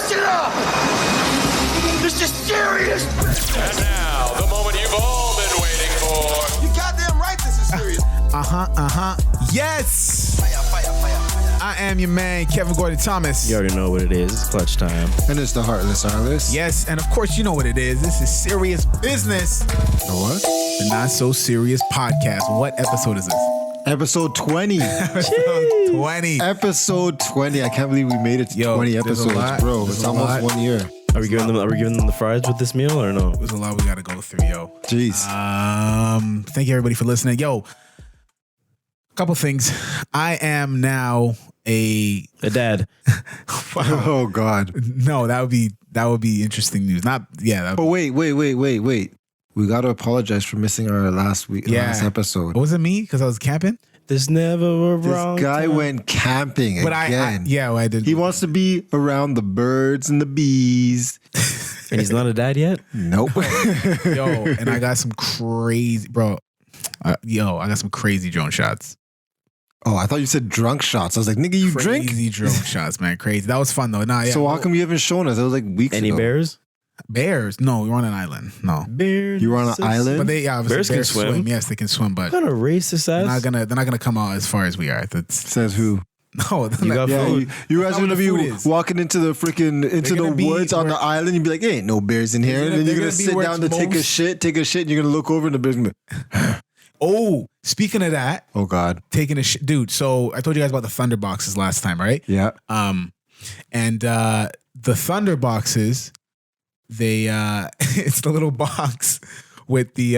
shit up! This is serious! And now, the moment you've all been waiting for. You goddamn right this is serious. Yes! Fire. I am your man, Kevin Gordon Thomas. You already know what it is. It's clutch time. And it's the Heartless Artless. Yes, and of course you know what it is. This is Serious Business. The what? The Not So Serious Podcast. What episode is this? Episode 20. Episode 20. Episode 20. I can't believe we made it to 20 there's a episodes, lot. bro. There's It's a almost lot. 1 year. Are we giving them the fries with this meal or no? There's a lot we got to go through, yo. Jeez. Thank you everybody for listening. Yo, couple things. I am now a dad. Oh God. No, that would be interesting news. Not But wait. We got to apologize for missing our last episode. Was it me? Because I was camping? There's never a wrong This guy time. went camping But again. I did. He wants to be around the birds and the bees. And he's not a dad yet? Nope. Yo, and I got some crazy, bro. I got some crazy drone shots. Oh, I thought you said drunk shots. I was like, nigga, you drink? Crazy drone shots, man. Crazy. That was fun though. Nah, yeah. So how come you haven't shown us? It was like weeks Any ago. bears? Bears? No, we were on an island. No. Bears. You were on an island? But they obviously Bears can swim. Yes, they can swim, but What kind of racist ass? they're not gonna come out as far as we are. That's Says who? no. You got Yeah, food. you guys That's are not gonna what be the food is. walking into the gonna be woods on the where- island. You'd be like, "Hey, ain't no bears in here." And then they're you're gonna gonna be sit where down to it's take a most- shit, and you're gonna look over and the bears gonna be, Oh, speaking of that, "Oh God, taking a shit, dude. So I told you guys about the thunder boxes last time, right? yeah." And the thunder boxes, they it's the little box with the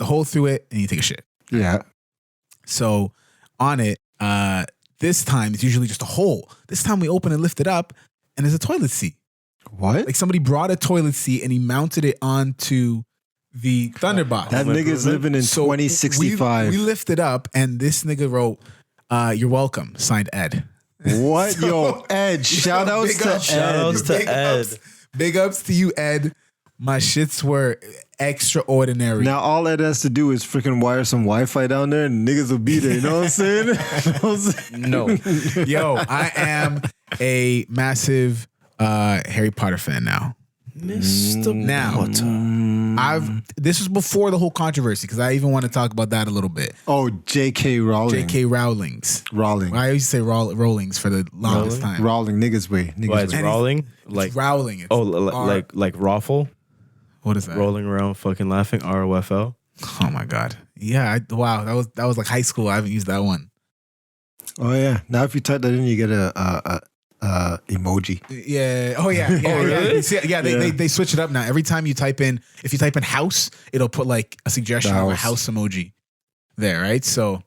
hole through it, and you take a shit. Yeah. So on it, this time it's usually just a hole. This time we open and lift it up, and there's a toilet seat. What? Like somebody brought a toilet seat and he mounted it onto the thunder box. That nigga's living in So 2065. We lifted up, and this nigga wrote, "You're welcome," signed Ed. What? So- Yo, Ed, shout outs big to ups. Ed. Shout outs to Big Ed. Big ups to you, Ed. My shits were extraordinary. Now all Ed has to do is freaking wire some Wi-Fi down there and niggas will be there. You know what I'm saying? You know what I'm saying? No. Yo, I am a massive Harry Potter fan now. Mr. Now, Potter. this was before the whole controversy because I even want to talk about that a little bit. Oh, J.K. Rowling. J.K. Rowling's. Rowling. I used to say Rowling's for the longest time. Rowling, niggas way. Niggas Why, it's way. rolling? Like, It's Rowling. It's like Raffle? what is that? Rolling around fucking laughing, ROFL? Oh my god. Yeah. Wow. That was like high school. I haven't used that one. Oh yeah. Now if you type that in, you get a emoji. Yeah. Oh yeah. Yeah. Oh, really? Yeah. See, yeah, they switch it up now. Every time if you type in house, it'll put like a suggestion of a house emoji there, right? So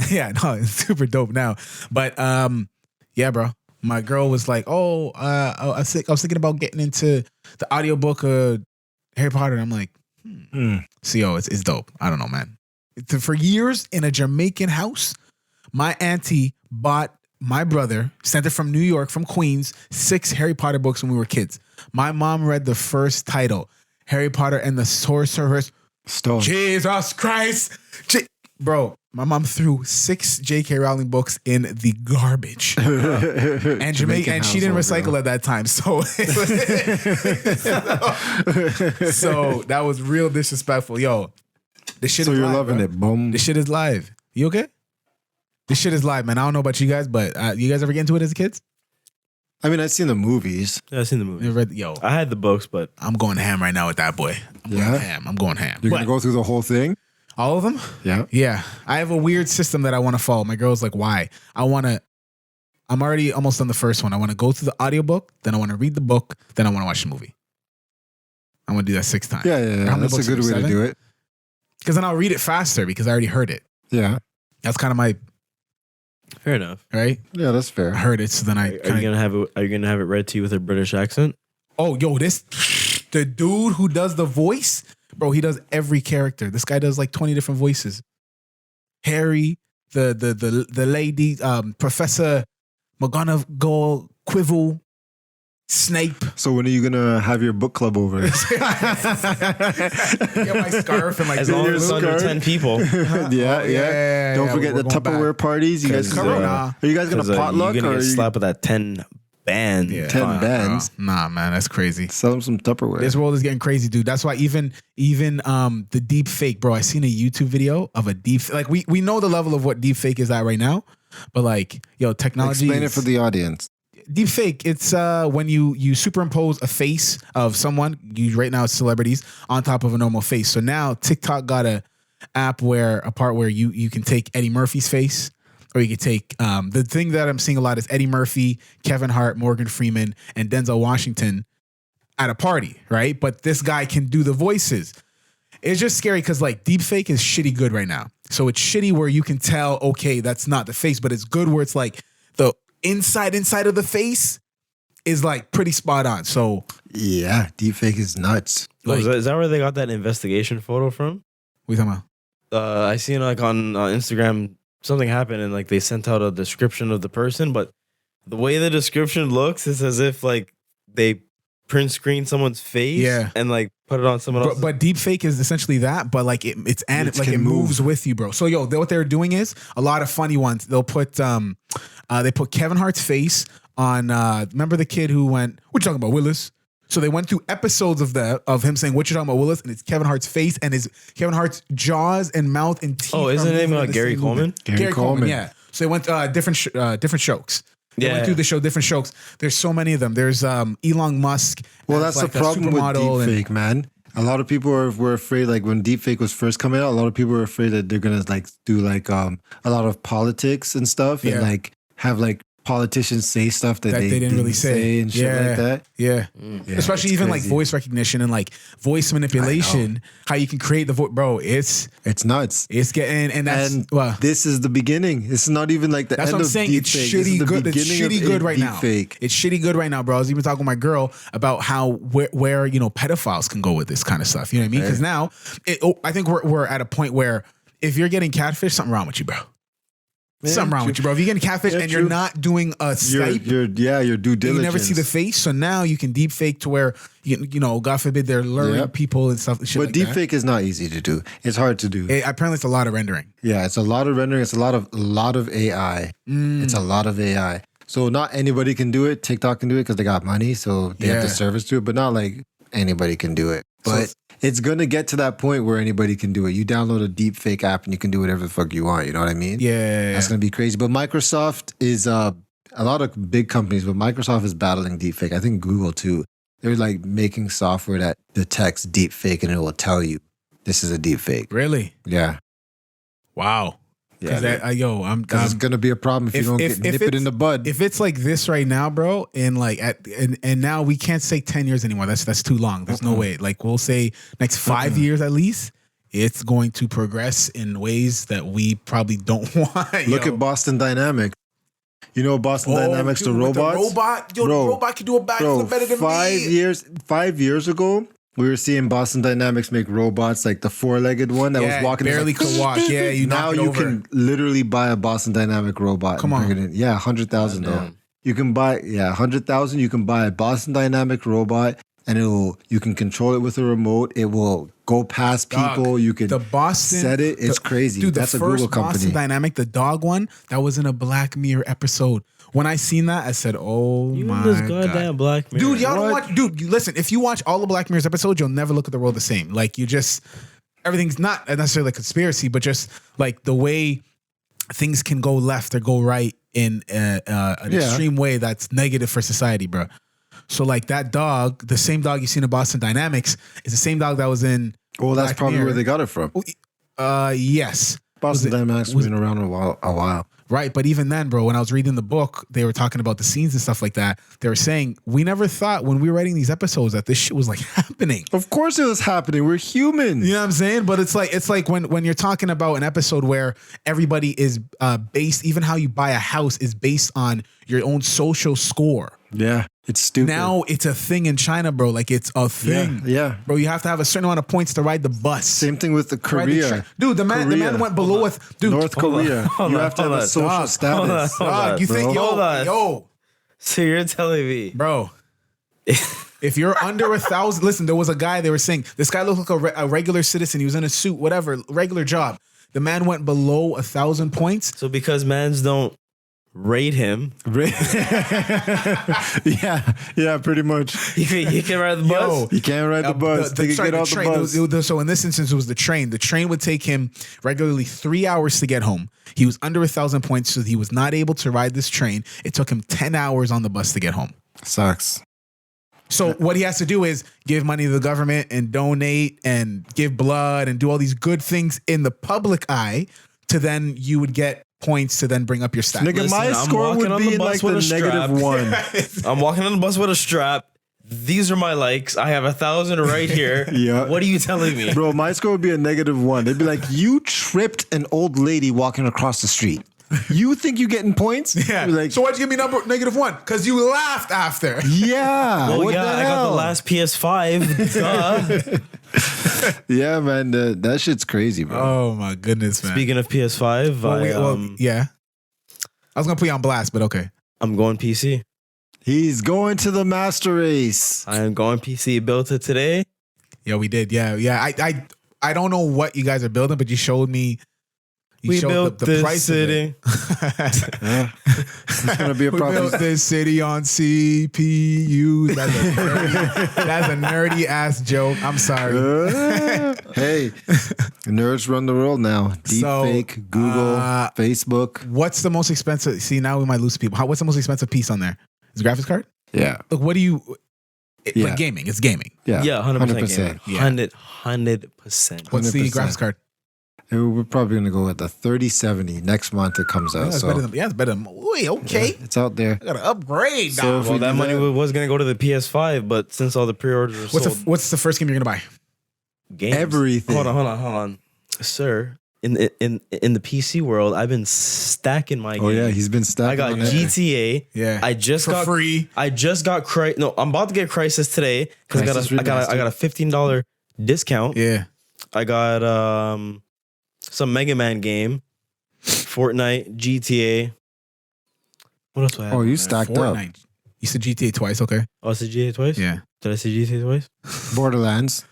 yeah, no, it's super dope now. But yeah, bro. My girl was like, "Oh, I was thinking about getting into the audiobook of Harry Potter." And I'm like, "So yo, it's dope. I don't know, man." For years in a Jamaican house, my auntie bought my brother, sent it from New York, from Queens, 6 Harry Potter books when we were kids. My mom read the first title, Harry Potter and the Sorcerer's Stone. Jesus Christ. Bro, my mom threw 6 J.K. Rowling books in the garbage. And Jamaican, and she didn't recycle at that time. So, so that was real disrespectful. Yo, this shit So is you're live, loving bro. it. Boom. This shit is live. You okay? This shit is live, man. I don't know about you guys, but you guys ever get into it as kids? I mean, I've seen the movies. Yeah, I've seen the movie. You read, yo, I had the books, but I'm going ham right now with that boy. I'm going ham. You're But gonna go through the whole thing. all of them? Yeah. Yeah. I have a weird system that I want to follow. My girl's like, why? I'm already almost on the first one. I want to go through the audiobook, then I want to read the book, then I want to watch the movie. I want to do that 6 times. Yeah. How many That's a books good are way there, to 7? do it. Because then I'll read it faster because I already heard it. Yeah. That's kind of my, fair enough. right? Yeah, that's I fair. heard it, so then Are you gonna have it read to you with a British accent? Oh, yo, the dude who does the voice, bro, he does every character. This guy does like 20 different voices. Harry, the lady, Professor McGonagall, Quirrell, Snape. So when are you gonna have your book club over? Get my scarf and like As long as it's under scarf. 10 people. yeah. Don't forget we're the going back. Tupperware parties. You guys, Because, are you guys gonna potluck you're gonna or get you, slapped with that 10 ban. Yeah. 10 bands. Nah, man, that's crazy. Sell them some Tupperware. This world is getting crazy, dude. That's why even the deep fake, bro. I seen a YouTube video of a deep, like we know the level of what deep fake is at right now, but like, yo, technology. Explain it for the audience. Deep fake, it's when you superimpose a face of someone, you right now it's celebrities, on top of a normal face. So now TikTok got a part where you can take Eddie Murphy's face, or you can take the thing that I'm seeing a lot is Eddie Murphy, Kevin Hart, Morgan Freeman, and Denzel Washington at a party, right? But this guy can do the voices. It's just scary because like deep fake is shitty good right now. So it's shitty where you can tell, okay, that's not the face, but it's good where it's like the inside of the face is like pretty spot on. So Yeah, deepfake is nuts. Like, is that where they got that investigation photo from? what are you talking about? I seen like on Instagram something happened and like they sent out a description of the person, but the way the description looks is as if like they print screen someone's face and like put it on someone else. But deep fake is essentially that, but like it moves with you, bro. So yo, what they're doing is a lot of funny ones. They'll put they put Kevin Hart's face on remember the kid who went, "We're talking about Willis." So they went through episodes of him saying, "What you talking about, Willis?" And it's Kevin Hart's face and his Kevin Hart's jaws and mouth and teeth. Oh, isn't it named Gary Coleman? Gary Coleman, yeah. So they went different strokes. They went through the show, different strokes. There's so many of them. There's Elon Musk. Well, that's like the problem with deepfake, man. A lot of people were afraid, like when deepfake was first coming out, a lot of people were afraid that they're gonna like do like a lot of politics and stuff, and like have like politicians say stuff that they didn't really say and shit like that. Yeah. Especially even crazy. Like voice recognition and like voice manipulation, how you can create the voice, bro. It's nuts. It's getting, and that's this is the beginning. This is not even like the end of deepfake. It's shitty good. It's shitty good right now. It's shitty good right now, bro. I was even talking with my girl about how where you know pedophiles can go with this kind of stuff. You know what I mean? Because now I think we're at a point where if you're getting catfish, something wrong with you, bro. Something wrong with you, bro. If you're getting catfish and you're not doing a Skype, your due diligence. You never see the face, so now you can deep fake to where you know, God forbid, they're luring people and stuff. Shit but like deep that. fake is not easy to do. It's hard to do. Apparently, it's a lot of rendering. Yeah, it's a lot of rendering. It's a lot of AI. It's a lot of AI. So not anybody can do it. TikTok can do it because they got money, so they have the service to it. But not like anybody can do it. But it's gonna get to that point where anybody can do it. You download a deep fake app and you can do whatever the fuck you want. You know what I mean? Yeah. That's gonna be crazy. But Microsoft is a lot of big companies, but Microsoft is battling deep fake. I think Google too. They're like making software that detects deep fake and it will tell you this is a deep fake. Really? Yeah. Wow. Yeah, because it's gonna be a problem if you don't nip it in the bud. If it's like this right now, bro, and like and now we can't say 10 years anymore. That's too long. There's no way. Like we'll say next 5 years at least. It's going to progress in ways that we probably don't want. Look at Boston Dynamics. You know Boston Dynamics, the robots. The robot can do a backflip better than me. 5 years ago, we were seeing Boston Dynamics make robots like the four-legged one that was walking. Barely could walk. Yeah, now you can literally buy a Boston Dynamic robot. Come on. Yeah, 100,000 though. You can buy 100,000. You can buy a Boston Dynamic robot, and you can control it with a remote. It will go past people. You can set it. It's crazy. Dude, that's a Google Google company. Boston Dynamic, the dog one, that was in a Black Mirror episode. When I seen that, I said, "Oh my this god, goddamn Black Mirror, dude! Y'all don't watch, dude. Listen, if you watch all the Black Mirror's episodes, you'll never look at the world the same. Like everything's not necessarily a conspiracy, but just like the way things can go left or go right in an extreme way that's negative for society, bro. So like that dog, the same dog you see in Boston Dynamics, is the same dog that was in. Well, that's Black probably Mirror. where they got it from. Yes. Boston Dynamics has been around a while. Right, but even then, bro, when I was reading the book, they were talking about the scenes and stuff like that. They were saying, we never thought when we were writing these episodes that this shit was like happening. Of course it was happening. We're humans. You know what I'm saying? But it's like when you're talking about an episode where everybody is based, even how you buy a house is based on your own social score. Yeah, it's stupid. Now it's a thing in China, bro. Like it's a thing. Yeah. Bro, you have to have a certain amount of points to ride the bus. Same thing with the Korea. Dude, the man went below with North Korea. You have to have a social status. Dog, you think, yo. So you're telling me, bro, if you're under 1,000, listen, there was a guy, they were saying, this guy looked like a regular citizen. He was in a suit, whatever, regular job. The man went below 1,000 points. So because mans don't rate him. yeah, pretty much. He can ride the bus. He can't ride the bus. He can get off the bus. So in this instance, it was the train. The train would take him regularly 3 hours to get home. He was under 1,000 points, so he was not able to ride this train. It took him 10 hours on the bus to get home. Sucks. So what he has to do is give money to the government and donate and give blood and do all these good things in the public eye to then you would get points to then bring up your stats. Nigga, my score would be like the -1. I'm walking on the bus with a strap. These are my likes. I have 1,000 right here. Yeah. What are you telling me? Bro, my score would be a -1. They'd be like, you tripped an old lady walking across the street. You think you getting points? Yeah. Like, so why'd you give me -1? Because you laughed after. yeah. Well, what yeah, the I got hell? the last PS5. Duh. Yeah, man. That shit's crazy, bro. Oh my goodness, man. Speaking of PS5, yeah. I was gonna put you on blast, but okay. I'm going PC. He's going to the master race. I am going PC. Built it today. Yeah, we did. Yeah. I don't know what you guys are building, but you showed me. We built the this price city. Yeah. It's going to be a We problem. built this city on CPU. That's a nerdy ass joke. I'm sorry. Hey, nerds run the world now. Deepfake, Google, Facebook. What's the most expensive? See, now we might lose people. What's the most expensive piece on there? Is it graphics card? Yeah. Look, what do you? Yeah. Like gaming. It's gaming. Yeah. Yeah, 100%. 100%. Yeah. 100%. What's the 100%. graphics card? We're probably going to go with the 3070. Next month it comes out. It's So better than. Yeah, it's better than. Wait, okay. yeah, it's out there. I gotta upgrade. So Now. if Well, we that do money that- was going to go to the PS5, but since all the pre-orders are sold, What's the first game you're gonna buy? games. Everything. Hold on, sir. In the PC world, I've been stacking my games. Oh, yeah. He's been stacking I got on that. GTA. Yeah, I just for got free. I just got No, I'm about to get Crisis today because I got a $15 discount. Yeah. I got some Mega Man game, Fortnite, GTA. What else do I have? Oh, on you there? stacked up. Fortnite. You said GTA twice. Okay. Oh, I said GTA twice? Yeah. Did I say GTA twice? Borderlands.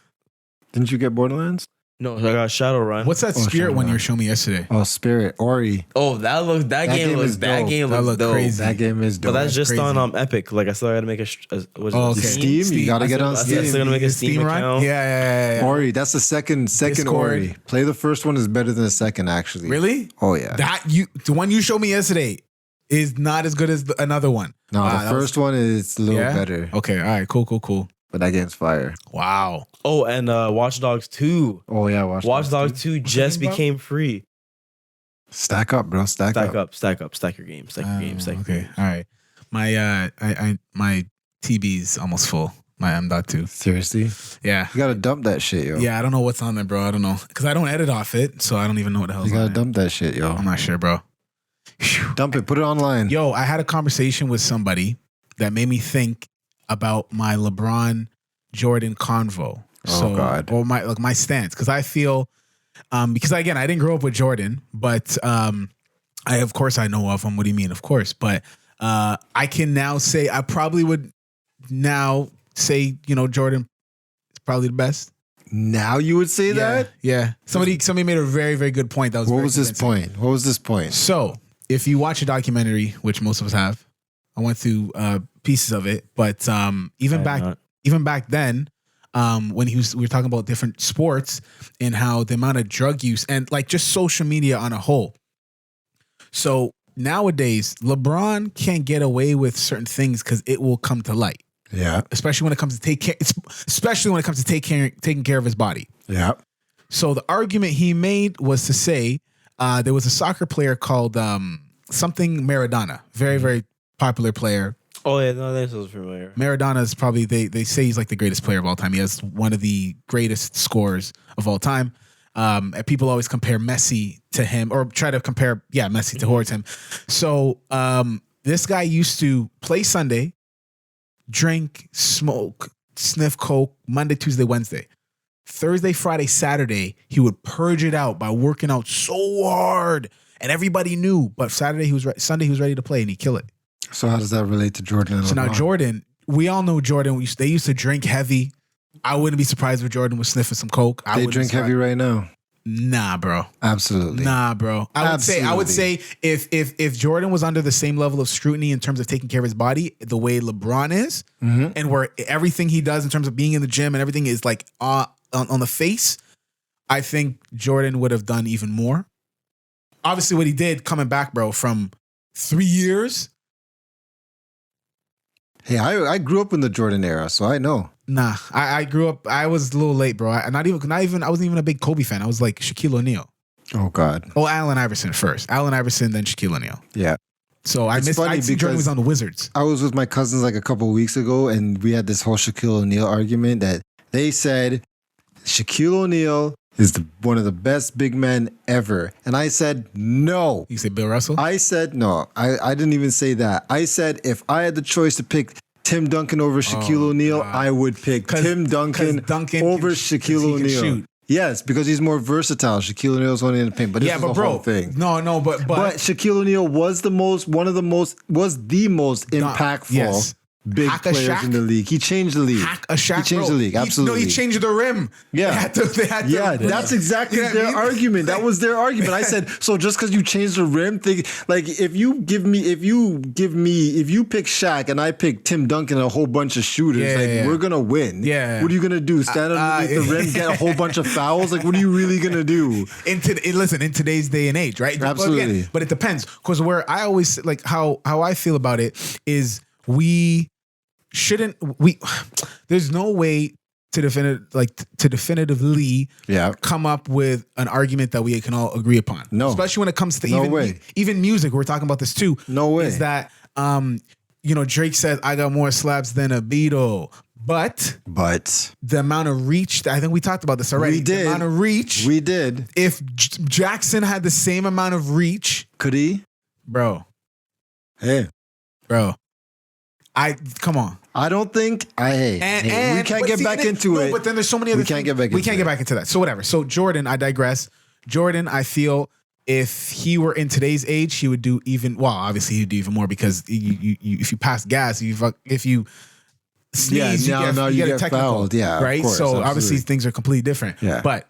Didn't you get Borderlands? No, I got Shadowrun. What's that Oh, Spirit one Shadowrun. you were showing me yesterday? Oh, Spirit. Ori. Oh, that game is dope. That looked crazy. That game is But dope. that's just crazy. on Epic. Like I still got to make Oh, okay. Steam? You gotta get on I Steam. still gotta make a Steam run. account. Yeah. Ori. That's the second Discord. Ori. Play the first one is better than the second, actually. Really? Oh, yeah. The one you showed me yesterday is not as good as another one. No, Wow, the that was- first one is a little better. Okay. All right. Cool. But that game's fire. Wow. Oh, and Watch Dogs 2. Oh, yeah. Watch Dogs 2 just game about? became free. Stack up, bro. Stack up. Stack your game. Stack your game. Stack your Okay. game. All right. My TB's almost full. My M.2. Seriously? Yeah. You gotta dump that shit, yo. Yeah. I don't know what's on there, bro. I don't know because I don't edit off it, so I don't even know what the hell's You on gotta there. dump that shit, yo. I'm not sure, bro. Phew. Dump it. Put it online. Yo, I had a conversation with somebody that made me think about my LeBron Jordan convo. Oh, God. Or my stance, because I feel, because again, I didn't grow up with Jordan, but I know of him. What do you mean? Of course, but I can now say I probably would now say Jordan is probably the best. Now you would say that? Yeah. Somebody made a very, very good point. That was What very was this convincing. point? What was this point? So, if you watch a documentary, which most of us have, I went through pieces of it, but even back then, when we were talking about different sports and how the amount of drug use and like just social media on a whole. So nowadays, LeBron can't get away with certain things because it will come to light. Yeah. Especially when it comes to taking care of his body. Yeah. So the argument he made was to say there was a soccer player called something Maradona, very, very popular player. Oh yeah, no, that sounds familiar. Maradona is probably they say he's like the greatest player of all time. He has one of the greatest scores of all time. And people always compare Messi to him or try to compare Messi towards him. So this guy used to play Sunday, drink, smoke, sniff coke Monday, Tuesday, Wednesday. Thursday, Friday, Saturday, he would purge it out by working out so hard, and everybody knew. But Sunday he was ready to play, and he'd kill it. So how does that relate to Jordan and So now LeBron? Jordan, we all know Jordan. They used to drink heavy. I wouldn't be surprised if Jordan was sniffing some coke. They drink heavy right now. Nah, bro. Absolutely. Nah, bro. I would say if Jordan was under the same level of scrutiny in terms of taking care of his body, the way LeBron is, and where everything he does in terms of being in the gym and everything is like on the face, I think Jordan would have done even more. Obviously, what he did coming back, bro, from 3 years. Hey, I grew up in the Jordan era, so I know. Nah, I grew up. I was a little late, bro. I wasn't even a big Kobe fan. I was like Shaquille O'Neal. Oh God. Oh, Allen Iverson first. Allen Iverson, then Shaquille O'Neal. Yeah. So I see Jordan was on the Wizards. I was with my cousins like a couple of weeks ago, and we had this whole Shaquille O'Neal argument that they said Shaquille O'Neal is one of the best big men ever. And I said, no. You said Bill Russell? I said, no. I didn't even say that. I said, if I had the choice to pick Tim Duncan over Shaquille O'Neal, I would pick Tim Duncan over Shaquille O'Neal. Yes, because he's more versatile. Shaquille O'Neal's only in the paint, but this is the whole thing. But Shaquille O'Neal was the most impactful big players in the league. He changed the league. Hack a Shaq, he changed the league. Absolutely. He changed the rim. Yeah. They had to that's exactly their argument. That was their argument. I said, so just because you changed the rim, if you pick Shaq and I pick Tim Duncan and a whole bunch of shooters, we're gonna win. Yeah. What are you gonna do? Stand underneath the rim, get a whole bunch of fouls? Like, what are you really gonna do? In today's day and age, right? Absolutely. But it depends. Because where I always like how I feel about it is there's no way to definitively come up with an argument that we can all agree upon. No. Especially when it comes to even music. We're talking about this too. No way. Is that Drake says I got more slaps than a Beatle. But the amount of reach, I think we talked about this already. We did. The amount of reach. We did. If Jackson had the same amount of reach. Could he? Bro. Hey. Bro. Come on. I don't think we can't get back into it. No, but then there's so many other things. We can't get back into that. So whatever. So Jordan, I digress. Jordan, I feel if he were in today's age, he would do obviously he'd do even more because if you pass gas, if you sneeze, you get a technical, fouled. Yeah, right? Of course, so absolutely. Obviously things are completely different. Yeah. But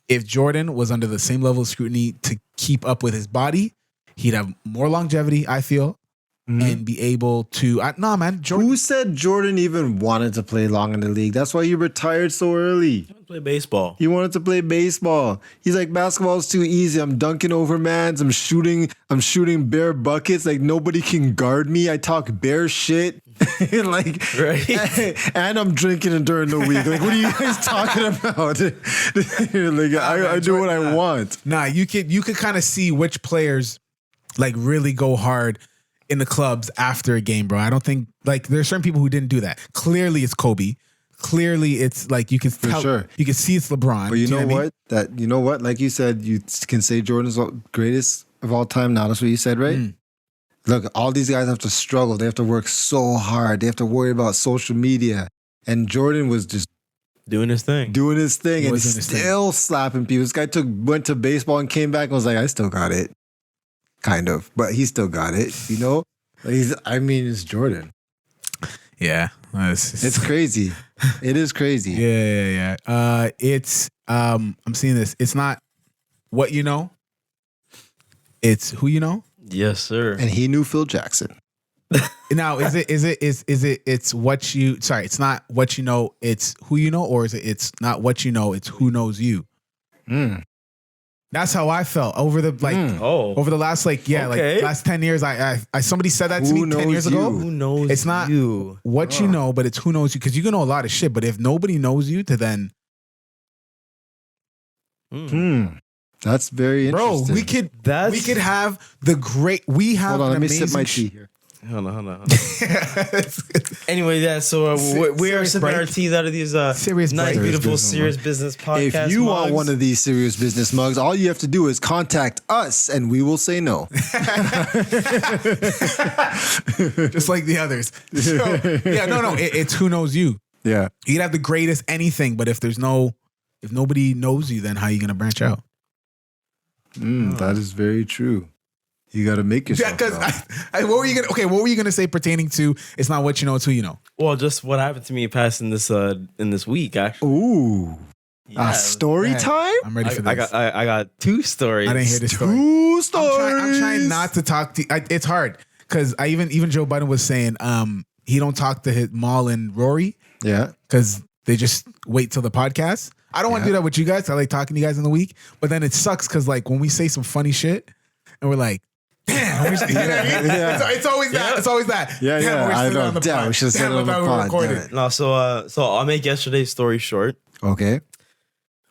if Jordan was under the same level of scrutiny to keep up with his body, he'd have more longevity, I feel. And be able to Jordan. Who said Jordan even wanted to play long in the league? That's why he retired so early. He wanted to play baseball. He wanted to play baseball. He's like, basketball's too easy. I'm dunking over mans. I'm shooting bare buckets. Like, nobody can guard me. I talk bare shit. And I'm drinking during the week. Like, what are you guys talking about? I do what I want. Nah, you could kind of see which players like really go hard in the clubs after a game, bro. I don't think there's certain people who didn't do that. Clearly it's Kobe. Clearly it's like you can tell, sure. You can see it's LeBron. But you know what? Like you said, you can say Jordan's the greatest of all time. Now that's what you said, right? Look, all these guys have to struggle. They have to work so hard. They have to worry about social media. And Jordan was just doing his thing. And still slapping people. This guy went to baseball and came back and was like, I still got it. Kind of, but he still got it, it's Jordan. Yeah. It's crazy. It is crazy. Yeah. It's I'm seeing this. It's not what you know. It's who you know. Yes, sir. And he knew Phil Jackson. Now, it's what you, sorry, it's not what you know, it's who you know, or it's not what you know, it's who knows you. That's how I felt over the last last 10 years. I somebody said that to me 10 years ago. Who knows? It's not what you know, but it's who knows you. Because you can know a lot of shit, but if nobody knows you, to then, that's very interesting. Bro, we could have the great. We have. Hold on, let me sip my tea here. Hold on. Anyway, yeah. So we are sipping our teas out of these serious, nice, beautiful, serious business podcast. If you mugs. want one of these serious business mugs, all you have to do is contact us, and we will say no. Just like the others. So, it's who knows you. Yeah, you can have the greatest anything, but if nobody knows you, then how are you gonna branch out? That is very true. You got to make yourself. Yeah, because what were you gonna say pertaining to? It's not what you know, it's who you know. Well, just what happened to me passing this in this week. Actually, ooh, Story time? I'm ready for this. I got 2 stories. I didn't hear this story. 2 stories. I'm trying not to talk to. It's hard because even Joe Budden was saying he don't talk to his Maul and Rory. Yeah, because they just wait till the podcast. I don't want to do that with you guys. I like talking to you guys in the week, but then it sucks because like when we say some funny shit and we're like, damn, it's always that. It's always that. Yeah, damn, I know. Damn, we should have said it on the pod. No, so I'll make yesterday's story short. Okay.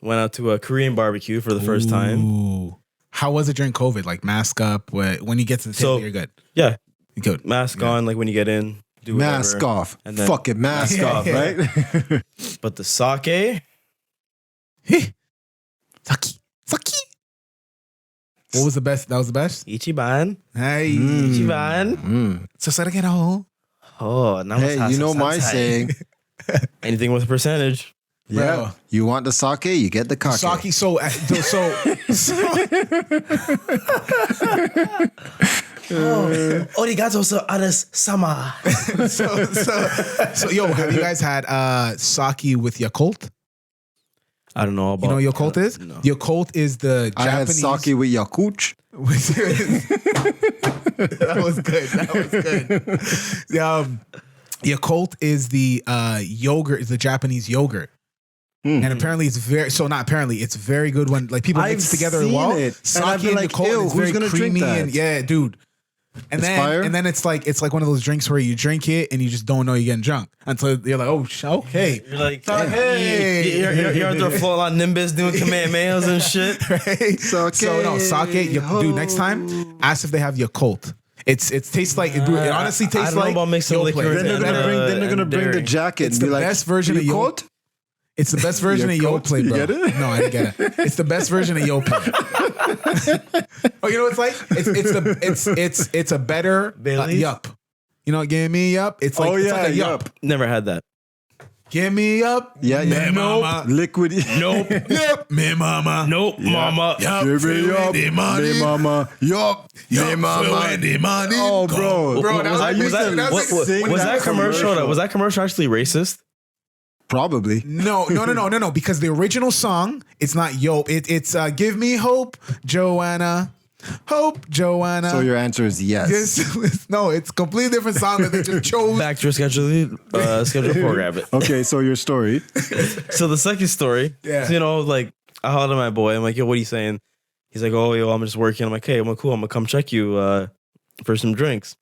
Went out to a Korean barbecue for the first time. Ooh. How was it during COVID? Like mask up. When you get to the table, you're good. Yeah, you're good. Mask on. Like when you get in, do whatever. Mask off. And then, fucking mask off, right? But the sake. Sake. What was the best? That was the best? Ichiban. Hey. Ichiban. So Oh, now hey, you know my saying. Anything with a percentage. Yeah. Bro. You want the sake, you get the kake. Sake, so Origato so ares sama. so yo, have you guys had sake with Yakult? I don't know about. You know what Yakult is? No. Yakult is the Japanese. I had sake with Yakult. That was good. Yakult is the yogurt, is the Japanese yogurt. Mm-hmm. And apparently it's it's very good when like people mix together well. Sake and Yakult is very creamy and yeah, dude. And then it's like one of those drinks where you drink it and you just don't know you're getting drunk until you're like, oh, okay. You're like, hey, you're under a float like Nimbus doing Kamehamehas and shit. Right? Sake. Dude, next time, ask if they have Yakult. It tastes like it honestly tastes like. I don't know about mixing liquor. Then they're gonna bring the jacket. It's and be the like, best version of Yakult. It's the best version of Yoplait, bro. You get it? No, I didn't get it. It's the best version of Yoplait. Oh, you know what it's like? It's a better yup. You know, give me yup. It's like it's like a yup. Never had that. Give me up. Yeah. Me mama. Liquid. Nope. Yep. Me mama. Nope. Mama. Yup. Give me up. Me money. Me mama. Yup. Me mama. Me money. Oh, bro. Bro, was that commercial? Was that commercial actually racist? Probably. No. Because the original song, it's not Yop. It's Give Me Hope, Joanna. Hope, Joanna. So your answer is yes. No, it's a completely different song that they just chose. Back to your schedule program it. Okay, so your story. So the second story, yeah. You know, like I called my boy. I'm like, yo, what are you saying? He's like, oh, yo, I'm just working. I'm like, hey, I'm like, cool. I'm gonna come check you for some drinks.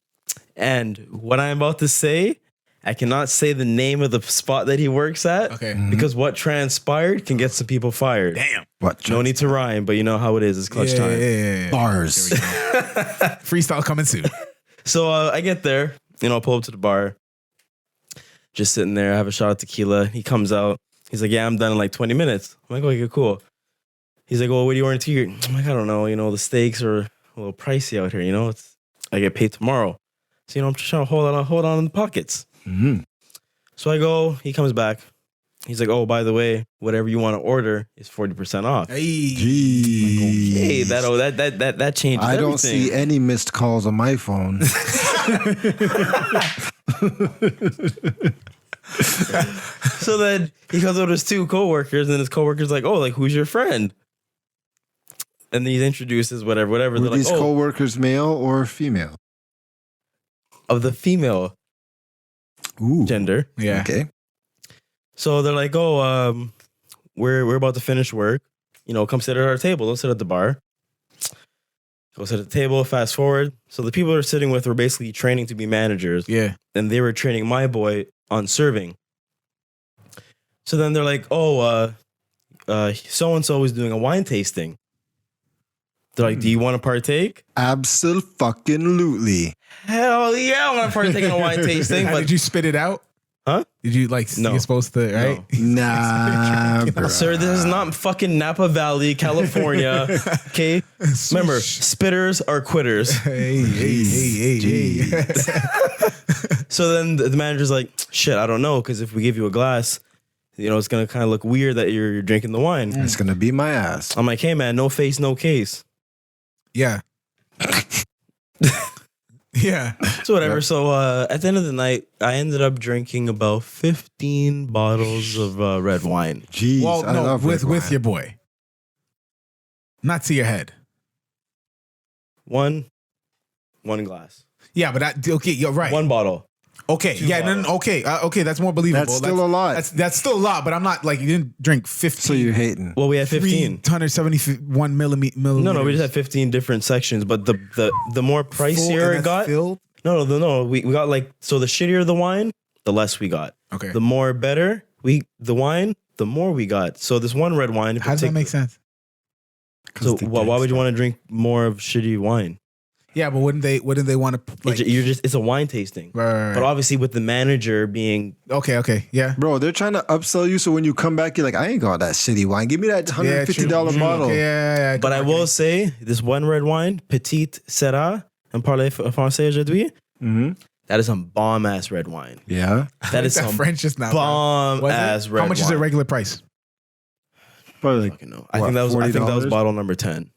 And what I'm about to say, I cannot say the name of the spot that he works at. Okay. Because what transpired can get some people fired. Damn. What? No need to rhyme, but you know how it is. It's clutch time. Yeah. Bars. Freestyle coming soon. So I get there, you know, I pull up to the bar, just sitting there, I have a shot of tequila. He comes out. He's like, yeah, I'm done in like 20 minutes. I'm like, okay, cool. He's like, well, what do you want to eat? I'm like, I don't know. You know, the steaks are a little pricey out here. You know, I get paid tomorrow. So, you know, I'm just trying to hold on in the pockets. Mm-hmm. So I go, he comes back. He's like, oh, by the way, whatever you want to order is 40% off. Hey. Jeez. Hey, that changes I don't everything. see any missed calls on my phone. So then he comes over to his 2 coworkers, and his coworker's like, oh, like, who's your friend? And he introduces whatever. Were They're these like, coworkers male or female? of the female Ooh. gender. Yeah. Okay. So they're like, oh, we're about to finish work. You know, come sit at our table. Don't sit at the bar. Go sit at the table. Fast forward. So the people they're sitting with were basically training to be managers. Yeah. And they were training my boy on serving. So then they're like, oh, so-and-so is doing a wine tasting. They're like, do you want to partake? Absolutely. Hell yeah, I want to partake in a wine tasting. But Did you spit it out? Huh? Did you No. You're supposed to, right? No. Nah, bro. Sir, this is not fucking Napa Valley, California. Okay? Remember, spitters are quitters. Hey. So then the manager's like, shit, I don't know, because if we give you a glass, you know, it's going to kind of look weird that you're drinking the wine. It's going to be my ass. I'm like, hey, man, no face, no case. Yeah. Yeah. So whatever. So at the end of the night, I ended up drinking about 15 bottles of red wine. Jeez, Well, I no, love red with wine. your boy. Not to your head. One glass. Yeah, but okay, you're right. One bottle. Okay, Two yeah, bottles. Okay, that's more believable. That's still a lot. That's still a lot, but I'm not like you didn't drink 15. So you're hating. Well, we had 15. 371 millimeters. No, we just had 15 different sections, but the more pricier it got. Filled? No. We got like, so the shittier the wine, the less we got. Okay. The more better the wine, the more we got. So this one red wine. How does that make sense? So why would you want to drink more of shitty wine? Yeah, but wouldn't they want to like It's a wine tasting. Right. But obviously with the manager being Okay, yeah. Bro, they're trying to upsell you so when you come back, you're like, I ain't got that shitty wine. Give me that $150 bottle. Okay, yeah. But I will say, this one red wine, Petite Sera, and parler français aujourd'hui, that is some bomb ass red wine. Yeah. That is that some French just now. bomb ass red wine. How much is the regular price? Probably like I think that was $40? bottle number 10.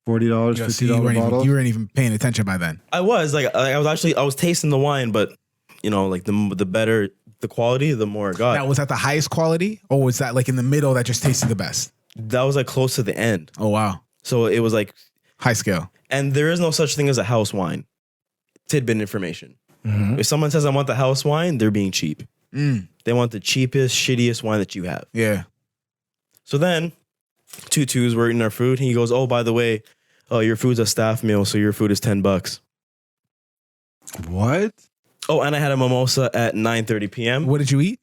$40, Yeah, see, $50 bottle. you weren't even paying attention by then. I was tasting the wine, but like the better the quality, the more it got. Now, was that the highest quality, or was that like in the middle that just tasted the best? That was like close to the end. Oh wow, So it was like, high scale. and there is no such thing as a house wine. Tidbit information. Mm-hmm. If someone says I want the house wine, they're being cheap. They want the cheapest, shittiest wine that you have. Yeah. So then, 2 we're eating our food. And he goes, oh, by the way, your food's a staff meal, so your food is $10. What? Oh, and I had a mimosa at 9:30 p.m. What did you eat?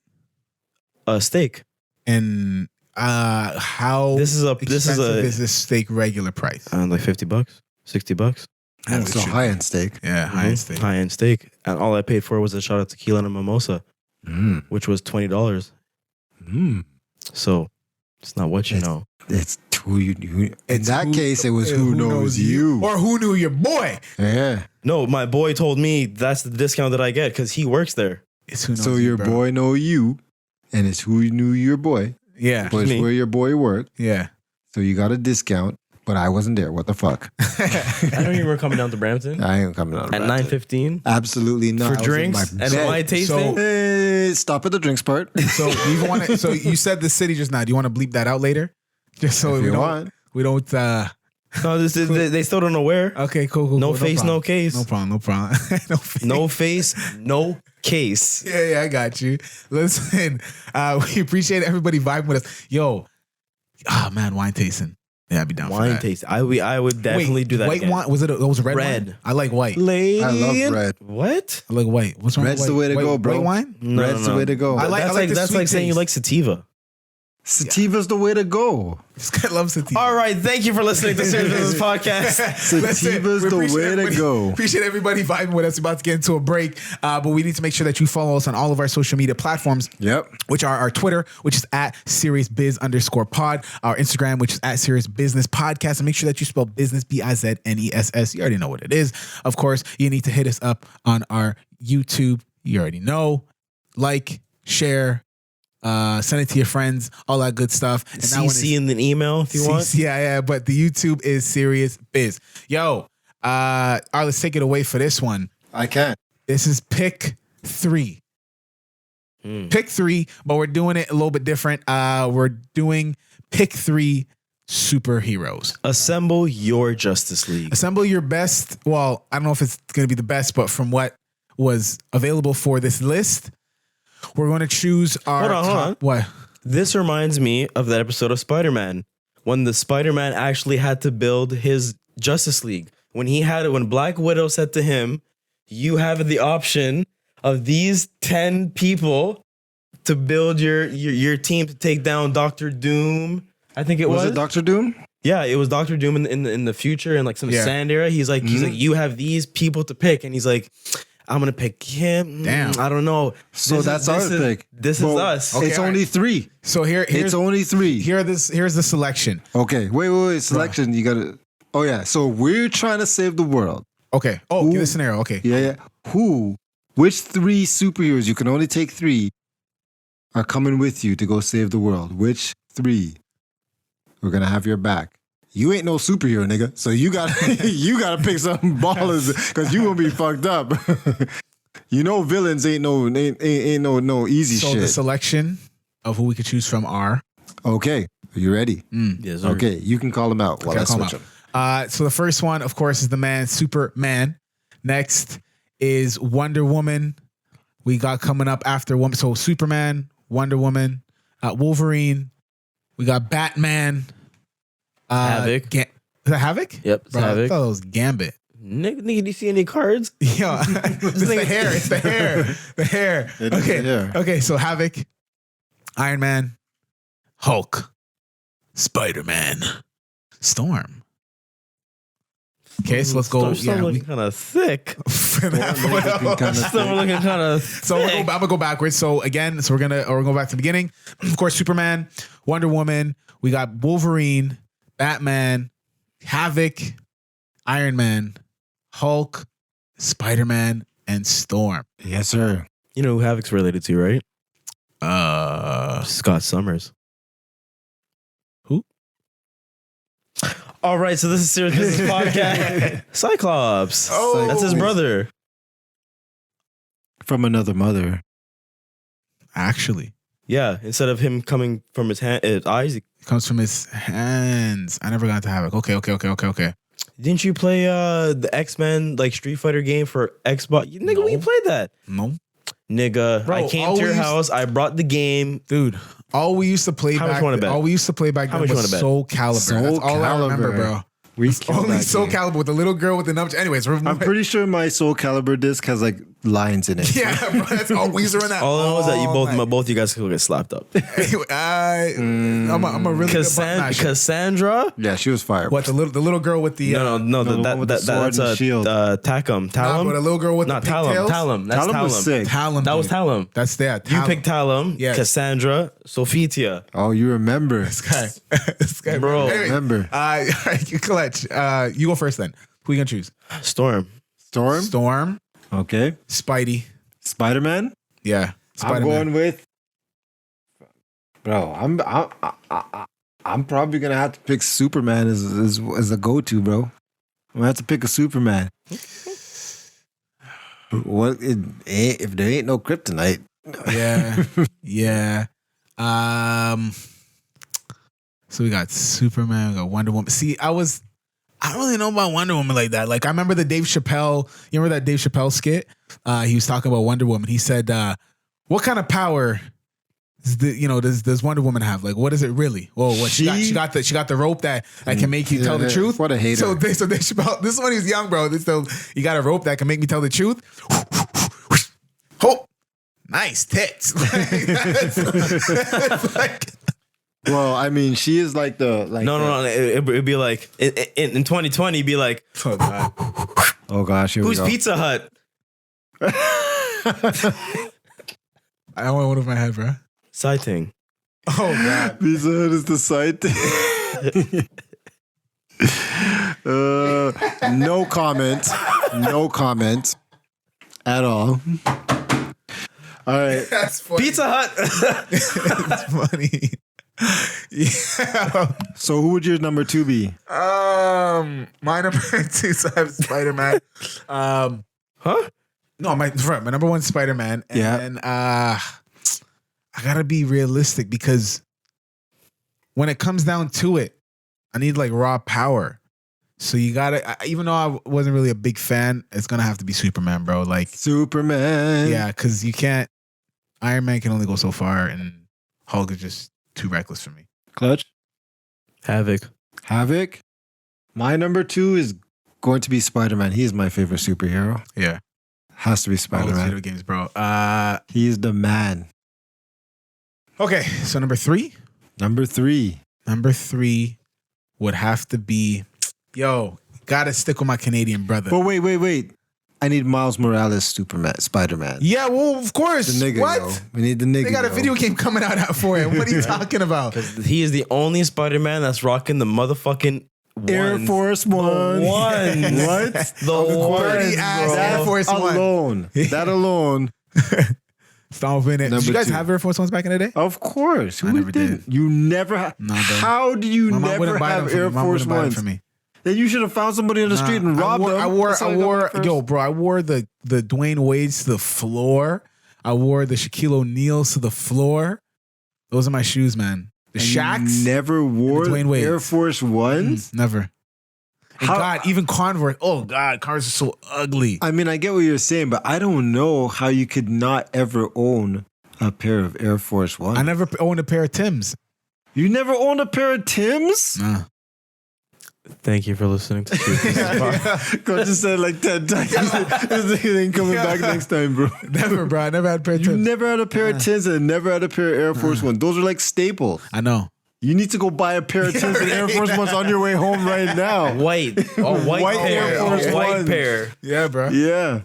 A steak. And how This is expensive is this steak regular price? like $50, $60. So high-end steak. Yeah, high-end steak. High-end steak. And all I paid for was a shot of tequila and a mimosa, which was $20. So it's not what you know. It's who you knew. In It's that who- case, it was who knows you. or who knew your boy. Yeah. No, my boy told me that's the discount that I get because he works there. It's who knows So you, your bro. boy know you, and it's who knew your boy. Yeah, But it's me. where your boy worked. yeah. So you got a discount, but I wasn't there. What the fuck? I know you were coming down to Brampton I ain't coming out at 9:15 Absolutely not. I for was in drinks my and bed. wine tasting. So- Hey, stop at the drinks part. So you want to? So you said the city just now. Do you want to bleep that out later? Just so If we you don't. want. We don't. No, they still don't know where. Okay, cool. No face, problem. no case. No problem. No face. No face, no case. Yeah, I got you. Listen, we appreciate everybody vibing with us. Yo, man, wine tasting. Yeah, I'd be down for Wine that. tasting. I would definitely do that White again. wine? Was it? It was red. Red. Wine? I like white. Lady. I love red. What? I like white. What's wrong? Red's with the white? way to go, bro. White wine. No, Red's the way to go. I like- the that's sweet like saying you taste. like sativa. Sativa's the way to go. This guy loves sativa. All right, thank you for listening to Serious Business Podcast. Sativa's we the appreciate way to everybody- go. Appreciate everybody vibing with us. We're about to get into a break, but we need to make sure that you follow us on all of our social media platforms. Yep. Which are our Twitter, which is at SeriousBiz_pod, our Instagram, which is at Serious Business Podcast, and make sure that you spell business BIZNESS. You already know what it is. Of course, you need to hit us up on our YouTube. You already know. Like, share, send it to your friends, all that good stuff. And that one is CC in the email if you want. yeah. But the YouTube is Serious Biz. Yo, all right, let's take it away for this one. I can. This is pick 3. Pick 3, but we're doing it a little bit different. We're doing pick 3 superheroes. Assemble your Justice League. Assemble your best. Well, I don't know if it's going to be the best, but from what was available for this list, we're going to choose our Hold on. top. What? This reminds me of that episode of Spider-Man when the Spider-Man actually had to build his Justice League. When Black Widow said to him, you have the option of these 10 people to build your team to take down Doctor Doom. I think it was. Was it Dr. Doom? Yeah, it was Doctor Doom in the future in like some sand era. He's like, you have these people to pick, and he's like, I'm gonna pick him. Damn. I don't know. So that's our pick. This Well, is us. Okay, it's all only right. 3. So here's It's only 3. here's the selection. Okay. Wait. Selection. You gotta. Oh yeah. So we're trying to save the world. Okay. Oh, give Who- the scenario. Okay. Yeah. Which 3 superheroes? You can only take 3. Are coming with you to go save the world. Which 3? We're gonna have your back. you ain't no superhero, nigga. So you got to pick some ballers because you gonna be fucked up. You know, villains ain't no easy shit. So the selection of who we could choose from are. Okay, are you ready? Yes. Sir. Okay, you can call them out while I switch them. So the first one, of course, is the man Superman. Next is Wonder Woman. We got coming up after woman. So Superman, Wonder Woman, Wolverine. We got Batman. Havoc. Is that Havoc? Yep. Bro, Havoc. I thought it was Gambit. Nigga, do you see any cards? Yo, it's the hair. It's the hair. The hair. Okay. Okay. So Havoc, Iron Man, Hulk, Spider-Man, Storm. Okay, so let's go. Storm looking kind of thick. So I'm gonna go backwards. So again, we're gonna go back to the beginning. Of course, Superman, Wonder Woman. We got Wolverine, Batman, Havoc, Iron Man, Hulk, Spider-Man, and Storm. Yes, sir. You know who Havoc's related to, right? Scott Summers. Who? All right, so this is Serious Business Podcast. Cyclops. Oh, that's his brother. From another mother. Actually. Yeah, instead of him coming from his eyes, it comes from his hands. I never got to Havoc. Okay. Didn't you play the X-Men like Street Fighter game for Xbox? Nigga, when you played that? No. Nigga, bro, I came to your house. I brought the game. Dude, all we used to play back then was Soul Calibur. That's all I remember, bro. Only Soul Calibur with the little girl with the numbers. Anyways, I'm pretty sure my Soul Calibur disc has like lines in it. Yeah, bro, that's all we used to run that. All I know is that both you guys could get slapped up. I'm a really good button masher. Cassandra? Yeah, she was fired. What, the little girl with the no, that's a shield. Tacum. Talum? But a little girl with the pigtails? Talum. That's Talum. Was sick. Talum. That was Talum. That's that. You picked Talum, yes. Cassandra, Sophitia. Oh, you remember. This guy. Bro. Anyway, remember. You clutch. You go first then. Who you gonna choose? Storm. Okay. Spidey. Spider-Man? Yeah. Spider-Man. I'm going with. Bro, I'm probably gonna have to pick Superman as a go-to, bro. I'm gonna have to pick a Superman. What if there ain't no kryptonite? Yeah. So we got Superman, we got Wonder Woman. See, I don't really know about Wonder Woman like that. Like I remember the Dave Chappelle. You remember that Dave Chappelle skit? He was talking about Wonder Woman. He said, "What kind of power does Wonder Woman have? Like, what is it really? Well, what she got the rope that can make you tell the truth. What a hater! So Dave Chappelle. This is when he was young, bro. You got a rope that can make me tell the truth. Oh, nice tits. That's like. Well, I mean, she is like the no. It'd be like in 2020. It'd be like, oh god, here who's we go. Pizza Hut? I want one of my head, bro. Sighting. Oh god, Pizza Hut is the site. No comment. No comment at all. All right, that's funny. Pizza Hut. It's funny. Yeah. So who would your number 2 be? My number 2 is Spider-Man. Huh? No, my number 1 is Spider-Man. And then I gotta be realistic because when it comes down to it, I need like raw power. So you gotta, even though I wasn't really a big fan, it's gonna have to be Superman, bro. Like Superman. Yeah, because you can't. Iron Man can only go so far, and Hulk is just too reckless for me. Clutch? Havoc. My number 2 is going to be Spider-Man. He is my favorite superhero. Yeah. Has to be Spider-Man. Video games, bro. He's the man. Okay, so number 3? Number 3 would have to be, gotta stick with my Canadian brother. But wait. I need Miles Morales Spider-Man. Yeah, well, of course. The nigga, what? Yo. We need the nigga. They got a video game coming out for him. What are you talking about? He is the only Spider-Man that's rocking the motherfucking Air Force One. What? The dirty ass Air Force One. That alone. Stomp in it. Did you guys have Air Force Ones back in the day? Of course. I never did. You never have. No, how do you never have Air Force Ones? For me. Then you should have found somebody on the street and robbed them. I wore the Dwayne Wade's to the floor. I wore the Shaquille O'Neal's to the floor. Those are my shoes, man. The Shaqs. Never wore Dwayne Air Force Ones? Never. And God, even Converse. Oh God, Converse are so ugly. I mean, I get what you're saying, but I don't know how you could not ever own a pair of Air Force Ones. I never owned a pair of Timbs. You never owned a pair of Timbs? Nah. Thank you for listening to Coach just said like 10 times. This ain't coming back next time, bro. Never, bro. I never had a pair of Timbs. You never had a pair of Timbs and never had a pair of Air Force Ones. Those are like staples. I know. You need to go buy a pair of Timbs and Air Force Ones on your way home right now. White pair. Air Force White Ones. pair. Yeah, bro. Yeah.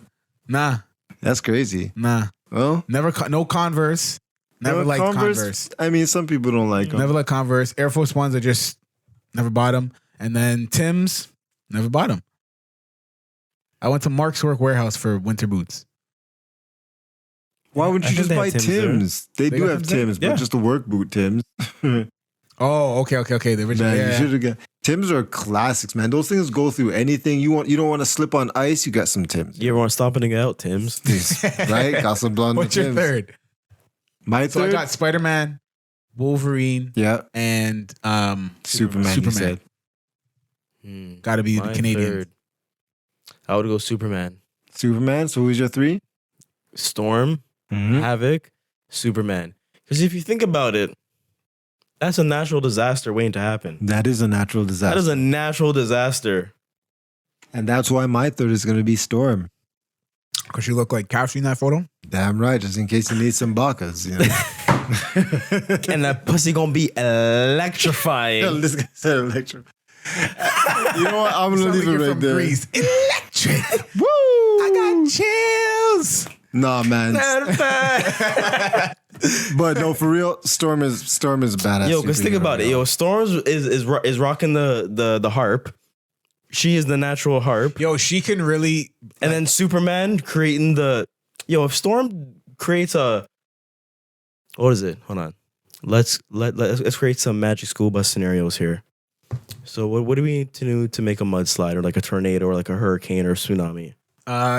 Nah. That's crazy. Nah. Well, Never. No Converse. Never liked Converse. I mean, some people don't like them. Never liked Converse. Air Force Ones, I just never bought them. And then Timbs, never bought them. I went to Mark's Work Warehouse for winter boots. Why wouldn't you just buy Timbs? They do have Timbs, but Yeah. just the work boot Timbs. Oh, okay. The original. Man, yeah. you should have got Timbs are classics, man. Those things go through anything you want. You don't want to slip on ice. You got some Timbs, You ever want to stop and out, Tim's? right? Got some blonde. What's your Timbs. third? My So I third. got Spider-Man, Wolverine, Yeah, and Superman. You said. got to be the My Canadian. third. I would go Superman. Superman. So who's your three? Storm, Havoc, Superman. Because if you think about it, that's a natural disaster waiting to happen. That is a natural disaster. That is a natural disaster. And that's why my third is going to be Storm. Because you look like Cassie in that photo. Damn right, just in case you need some bacas, you know. And that pussy gonna be electrifying. This guy said electric. You know what? I'm gonna leave it right there. Greece. Electric. Woo! I got chills. Nah, man. But no, for real, Storm is badass. Yo, because think superhero, about it. Yo, Storms is rocking the harp. She is the natural harp. Yo, she can really. And then Superman creating the. Yo, if Storm creates a. What is it? Hold on. Let's create some Magic School Bus scenarios here. So what do we need to do to make a mudslide or like a tornado or like a hurricane or tsunami?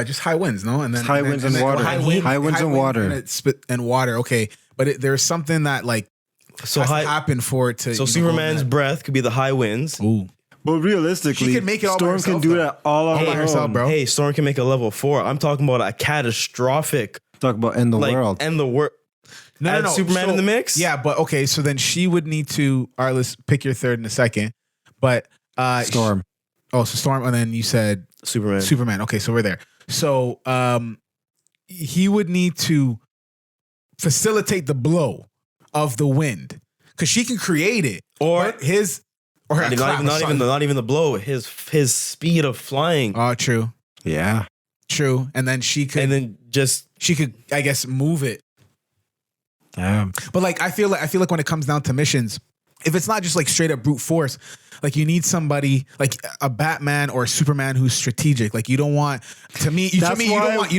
Just high winds, no? And then High winds and water. High winds and water. And water. Okay, but there's something that like So has to happen for it to. So Superman's breath could be the high winds. Ooh. But realistically, She can make it all by Storm herself, can do though. that all on by her herself, own. bro. Hey, Storm can make a level 4. I'm talking about a catastrophic Talk about end the world. end the world. No. Superman in the mix? Yeah, but okay. So then she would need to. All right, let's pick your third in a second. But Storm. so Storm, and then you said Superman. Superman. Okay, so we're there. So he would need to facilitate the blow of the wind because she can create it, Or but his or her not even the blow. His speed of flying. Oh, true, Yeah. true. And then she could, And then just she could, I guess, move it. Damn. But like, I feel like when it comes down to missions, if it's not just like straight up brute force, like you need somebody like a Batman or a Superman who's strategic. Like you don't want you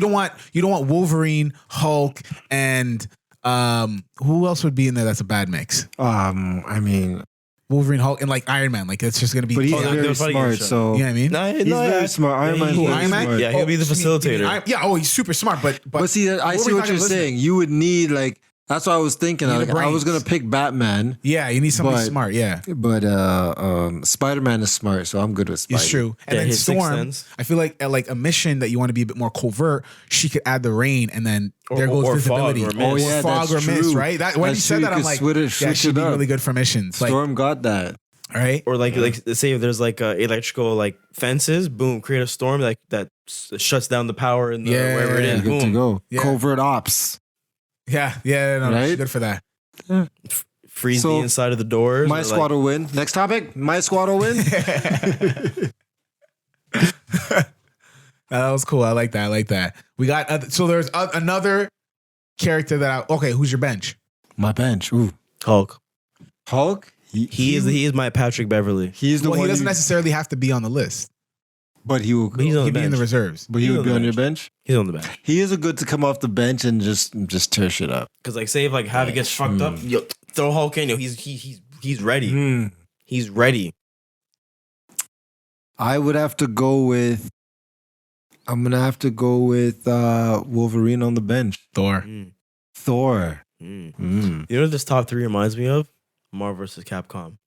don't want Wolverine, Hulk, and who else would be in there that's a bad mix? I mean, Wolverine, Hulk, and like Iron Man. Like it's just gonna be. but he's they're very fighting smart, each other. so you know what I mean? he's very smart. Iron Man's Who, very Iron Man? smart. Yeah, he'll be the facilitator. He's super smart, but See, I see what you're saying. You would need like that's what I was thinking. You need Like, I was brains. gonna pick Batman, yeah, you need somebody But- smart. Yeah, but Spider-Man is smart, so I'm good with Spider. it's true. And Yeah, then his sixth Storm, sense. I feel like at like a mission that you want to be a bit more covert, she could add the rain, and then there goes or fog visibility. or mist. Oh, yeah, fog or that's mist, true. right? That when That's you said true. that, You I'm could like, switch she'd it be up. really good for missions. Like, Storm got that. right? Or like say if there's like electrical like fences, boom, create a storm that shuts down the power in the Yeah, wherever it yeah, is. Good to Boom. go. Yeah. Covert ops. Yeah, no, Right? she's good for that. Freeze So, the inside of the doors. My or, squad will win. Next topic. My squad will win. That was cool. I like that. We got so there's another character that who's your bench? My bench. Ooh. Hulk. Hulk. He is my Patrick Beverly. He's the Well, one. he doesn't necessarily have to be on the list. But he will. He's on the He'd be in bench. the reserves. But he would be on your bench. He's on the bench. He is a good to come off the bench and just tear shit up. Because like, say if like Javi gets fucked up, yo, throw Hulk in. Yo, he's ready. He's ready. I would have to go with. I'm gonna have to go with Wolverine on the bench. Thor. Thor. You know what this top 3 reminds me of? Marvel vs. Capcom.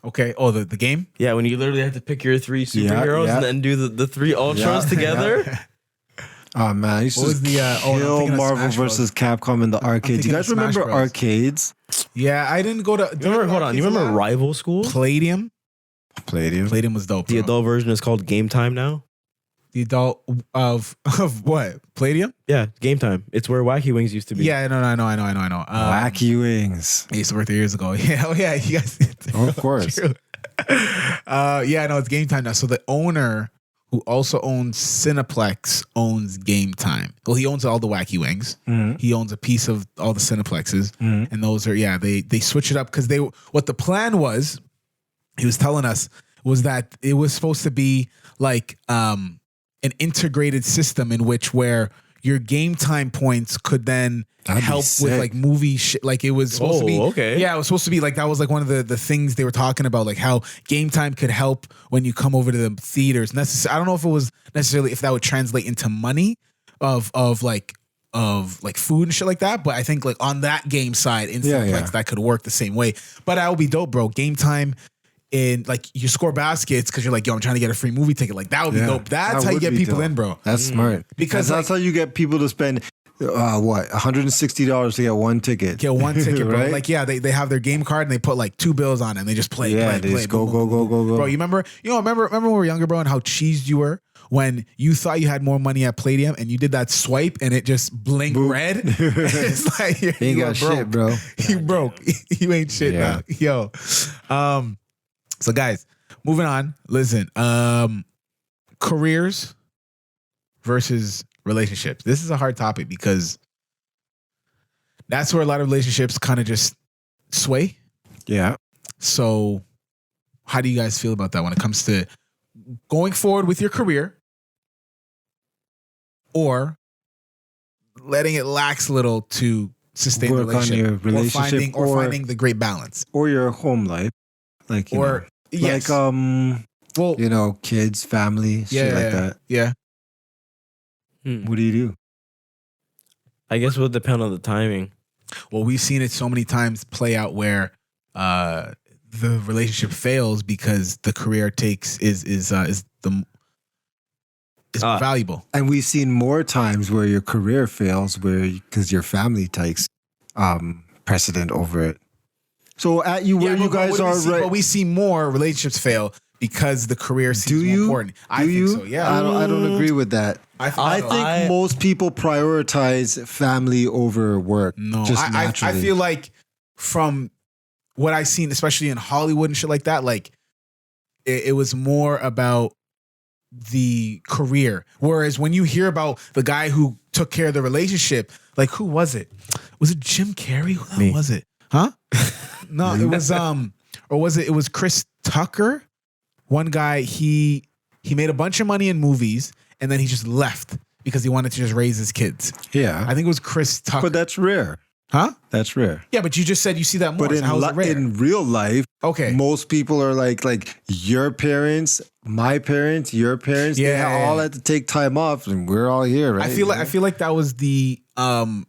Okay. Oh, the game? Yeah, when you literally have to pick your 3 superheroes and then do the 3 Ultrons together. Oh man, I used What was to the, kill Marvel Smash Bros. vs. Capcom in the arcades. You thinking guys of Smash remember Bros. arcades? Yeah, I didn't go to. Hold on. You remember Rival School? Palladium? Palladium. Palladium was dope. The bro. adult version is called Game Time now. The adult of what? Palladium? Yeah, Game Time. It's where Wacky Wings used to be. Yeah, I know. Wacky Wings. I used to work there years ago. Yeah, oh yeah, you guys. Oh, of course. True. Yeah, no, it's Game Time now. So the owner, who also owns Cineplex, owns Game Time. Well, he owns all the Wacky Wings. He owns a piece of all the Cineplexes, and those are they switch it up because what the plan was. He was telling us was that it was supposed to be like an integrated system in which where your Game Time points could then help with like movie shit. Like it was supposed to be. Okay. Yeah, it was supposed to be like that was like one of the things they were talking about, like how Game Time could help when you come over to the theaters. I don't know if it was necessarily if that would translate into money of like food and shit like that. But I think like on that game side in Cineplex that could work the same way. But that would be dope, bro. Game Time. In like you score baskets because you're like, yo, I'm trying to get a free movie ticket. Like that would be dope. That's how you get people in, bro. That's smart. Because that's how you get people to spend $160 to get one ticket. Get one ticket, bro. Right? Like they have their game card and they put like 2 bills on it and they just play. Yeah, play, they play, just boom, go. Bro, you remember when we were younger, bro, and how cheesed you were when you thought you had more money at Palladium and you did that swipe and it just blinked red. It's like You ain't got shit, bro. You broke. You ain't shit now. Yo. So guys, moving on. Listen, careers versus relationships. This is a hard topic because that's where a lot of relationships kind of just sway. Yeah. So how do you guys feel about that when it comes to going forward with your career or letting it lax a little to sustain the Work on your relationship or finding the great balance or your home life, like you know, yes. well, you know, kids, family, shit like that. Yeah. What do you do? I guess it would depend on the timing. Well, we've seen it so many times play out where the relationship fails because the career is more valuable. And we've seen more times where your career fails because your family takes precedent over it. So at you where you guys are right, but we see more relationships fail because the career seems more important. I think so. Yeah, I don't agree with that. I think most people prioritize family over work. No, just naturally. I feel like from what I've seen, especially in Hollywood and shit like that, like it was more about the career. Whereas when you hear about the guy who took care of the relationship, like who was it? Was it Jim Carrey? Who the hell was it? Huh? No, it was or was it? It was Chris Tucker. One guy, he made a bunch of money in movies and then he just left because he wanted to just raise his kids. Yeah, I think it was Chris Tucker. But that's rare. Huh? That's rare. Yeah, but you just said you see that more. But so how is it rare? in real life, okay, most people are like your parents, my parents, your parents. They all had to take time off, and we're all here, right? I feel like that was the and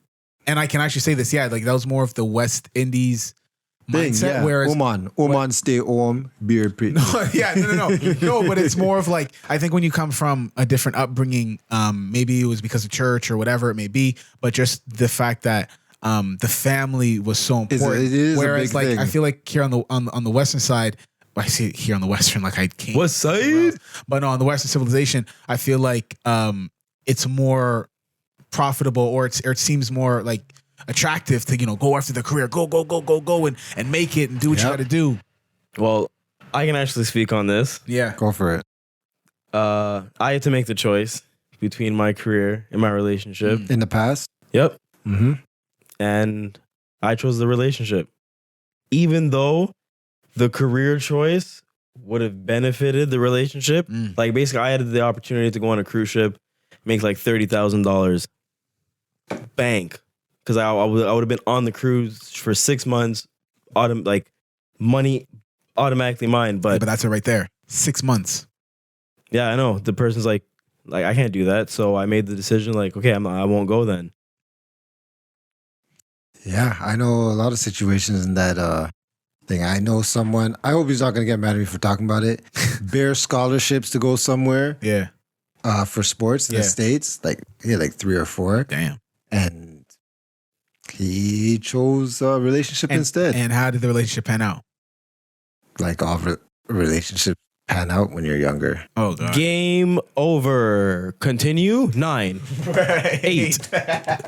I can actually say this. Yeah, like that was more of the West Indies mindset. Yeah. Whereas Oman stay home, beer pretty. No, but it's more of like I think when you come from a different upbringing, maybe it was because of church or whatever it may be, but just the fact that the family was so important. It is Whereas, a big like, thing. I feel like here on the Western side, I see it here on the Western, like I can't. What side? But no, on the Western civilization, I feel like it's more profitable, or it seems more like attractive to go after the career, go and make it and do what you got to do. Well, I can actually speak on this. Yeah, go for it. I had to make the choice between my career and my relationship in the past. Yep. Mm-hmm. And I chose the relationship, even though the career choice would have benefited the relationship. Like basically, I had the opportunity to go on a cruise ship, make like $30,000 bank, because I would have been on the cruise for 6 months, like money automatically mine. But that's it right there. 6 months. Yeah, I know. The person's like I can't do that. So I made the decision like, okay, I won't go then. Yeah, I know a lot of situations in that thing. I know someone, I hope he's not going to get mad at me for talking about it. Bare scholarships to go somewhere. Yeah. For sports in the States. Like, he had like 3 or 4. Damn. And he chose a relationship instead. And how did the relationship pan out? Like all relationships pan out when you're younger. Oh, God. Game over. Continue. 9, 8,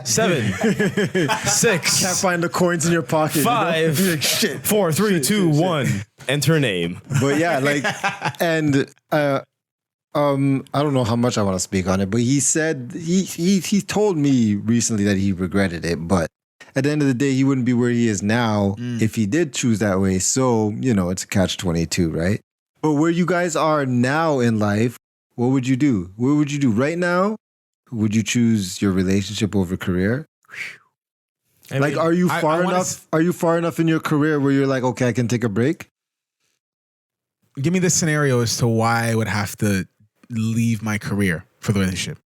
7, 6. Can't find the coins in your pocket. 5, you know? Shit. 4, 3, 2, 1. Enter name. But yeah, like, and I don't know how much I want to speak on it, but he said he told me recently that he regretted it, but at the end of the day, he wouldn't be where he is now if he did choose that way. So, you know, it's a catch-22, right? But where you guys are now in life, what would you do? What would you do right now? Would you choose your relationship over career? Like, are you far enough? Are you far enough in your career where you're like, okay, I can take a break? Give me the scenario as to why I would have to leave my career for the relationship.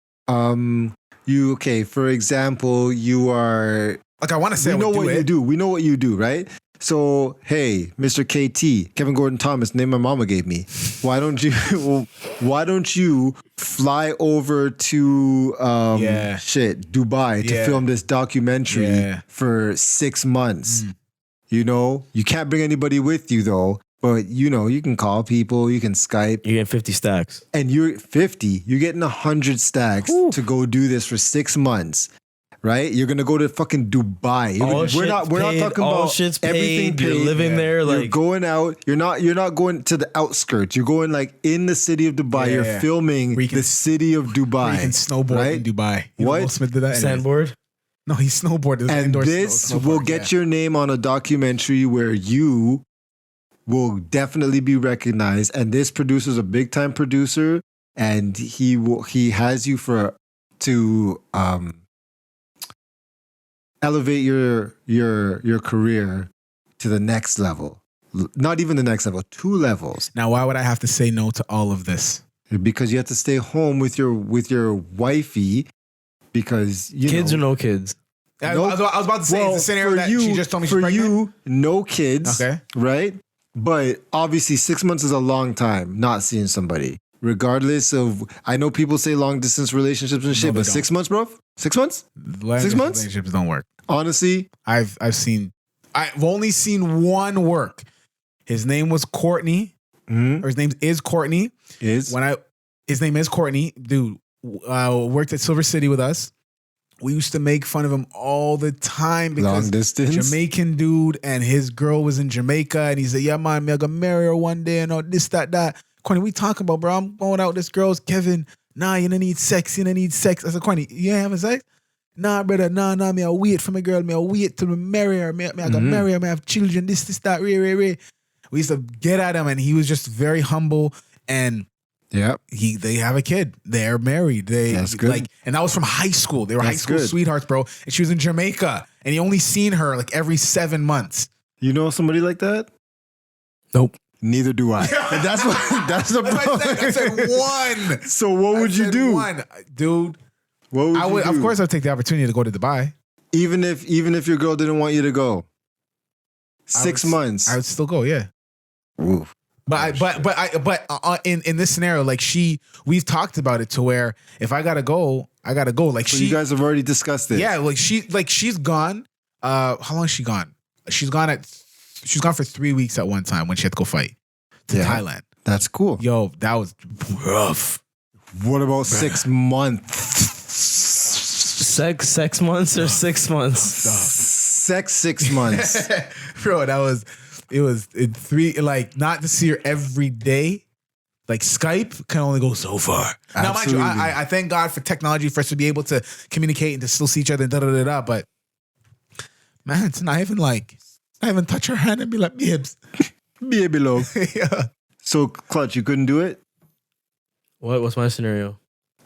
For example, you are like, I want to say, we know what you do. We know what you do, right? So, hey, Mr. KT, Kevin Gordon Thomas, name my mama gave me. Why don't you fly over to Dubai to film this documentary for 6 months? You know, you can't bring anybody with you though, but you know, you can call people, you can Skype. You get 50 stacks. And you're 50, you're getting 100 stacks to go do this for 6 months. Right? You're gonna go to fucking Dubai. We're not talking about everything paid. You're living there, like you're going out. You're not going to the outskirts. You're going like in the city of Dubai. You're filming the city of Dubai. You can snowboard in Dubai. What? Will Smith did that. Sandboard? No, he snowboarded. And this will get your name on a documentary where you will definitely be recognized. And this producer's a big time producer, and he has you to elevate your career to the next level. Not even the next level, 2 levels. Now, why would I have to say no to all of this? Because you have to stay home with your wifey. Because kids or no kids. I was about to say it's a scenario that she just told me she's pregnant. For you, no kids. Okay, right? But obviously, 6 months is a long time not seeing somebody. Regardless of, I know people say long distance relationships and shit, but 6 months, bro? 6 months? 6 months? Relationships don't work. Honestly, I've only seen one work. His name was Courtney, or his name is Courtney. His name is Courtney. Dude, worked at Silver City with us. We used to make fun of him all the time because long distance Jamaican dude, and his girl was in Jamaica, and he said, "Yeah, man, me I gonna marry her one day, and all this, that." Courtney, we talking about, bro? I'm going out with this girl's Kevin. Nah, you don't need sex. I said, Courtney, you ain't having sex? Nah, brother. Nah. Me I wait for my girl. Me I wait till me marry her. Me I gonna marry her. Me I have children. This, that. Ray. We used to get at him, and he was just very humble. And they have a kid. They're married. That's good. And that was from high school. They were high school sweethearts, bro. And she was in Jamaica, and he only seen her like every 7 months. You know somebody like that? Nope. Neither do I. And that's the problem. I said one. So what would you do? One. Dude. What would you do? Of course, I'd take the opportunity to go to Dubai. Even if your girl didn't want you to go. 6 months. I would still go, yeah. Oof. But in this scenario, like we've talked about it to where if I gotta go, I gotta go. Like so you guys have already discussed it. Yeah, she's gone. How long is she gone? She's gone for 3 weeks at one time when she had to go fight to Thailand. That's cool. Yo, that was rough. What about 6 months? Sex months or 6 months? Sex 6 months. Bro, it was 3, like not to see her every day. Like Skype can only go so far. Absolutely. Now, mind you, I thank God for technology for us to be able to communicate and to still see each other and but man, it's not even touch her hand and be like, babes. Baby love. Yeah. So, Clutch, you couldn't do it? What's my scenario?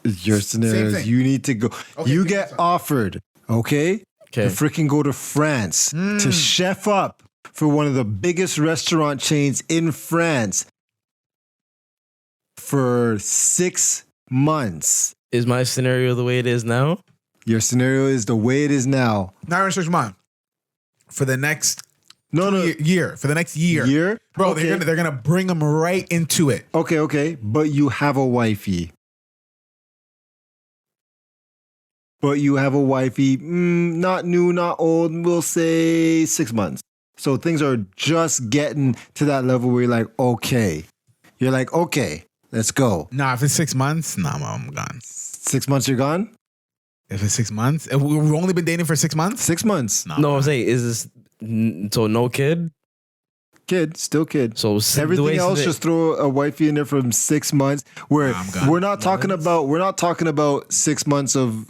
Your scenario is you need to go. Okay, you get offered, okay? To freaking go to France to chef up for one of the biggest restaurant chains in France for 6 months. Is my scenario the way it is now? Your scenario is the way it is now. Not even 6 months. For the next year. For the next year. Year? Bro, Okay. they're gonna bring them right into it. Okay. But you have a wifey. Not new, not old, we'll say 6 months. So things are just getting to that level where you're like, okay. You're like, okay, let's go. Nah, if it's 6 months, nah, I'm gone. 6 months, you're gone? If it's 6 months, we've only been dating for 6 months. 6 months. Nah, No, I'm saying, is this so no kid? Kid, still kid. So Everything else, just throw a wifey in there from 6 months. Where Nah, I'm gone. we're not talking about 6 months of,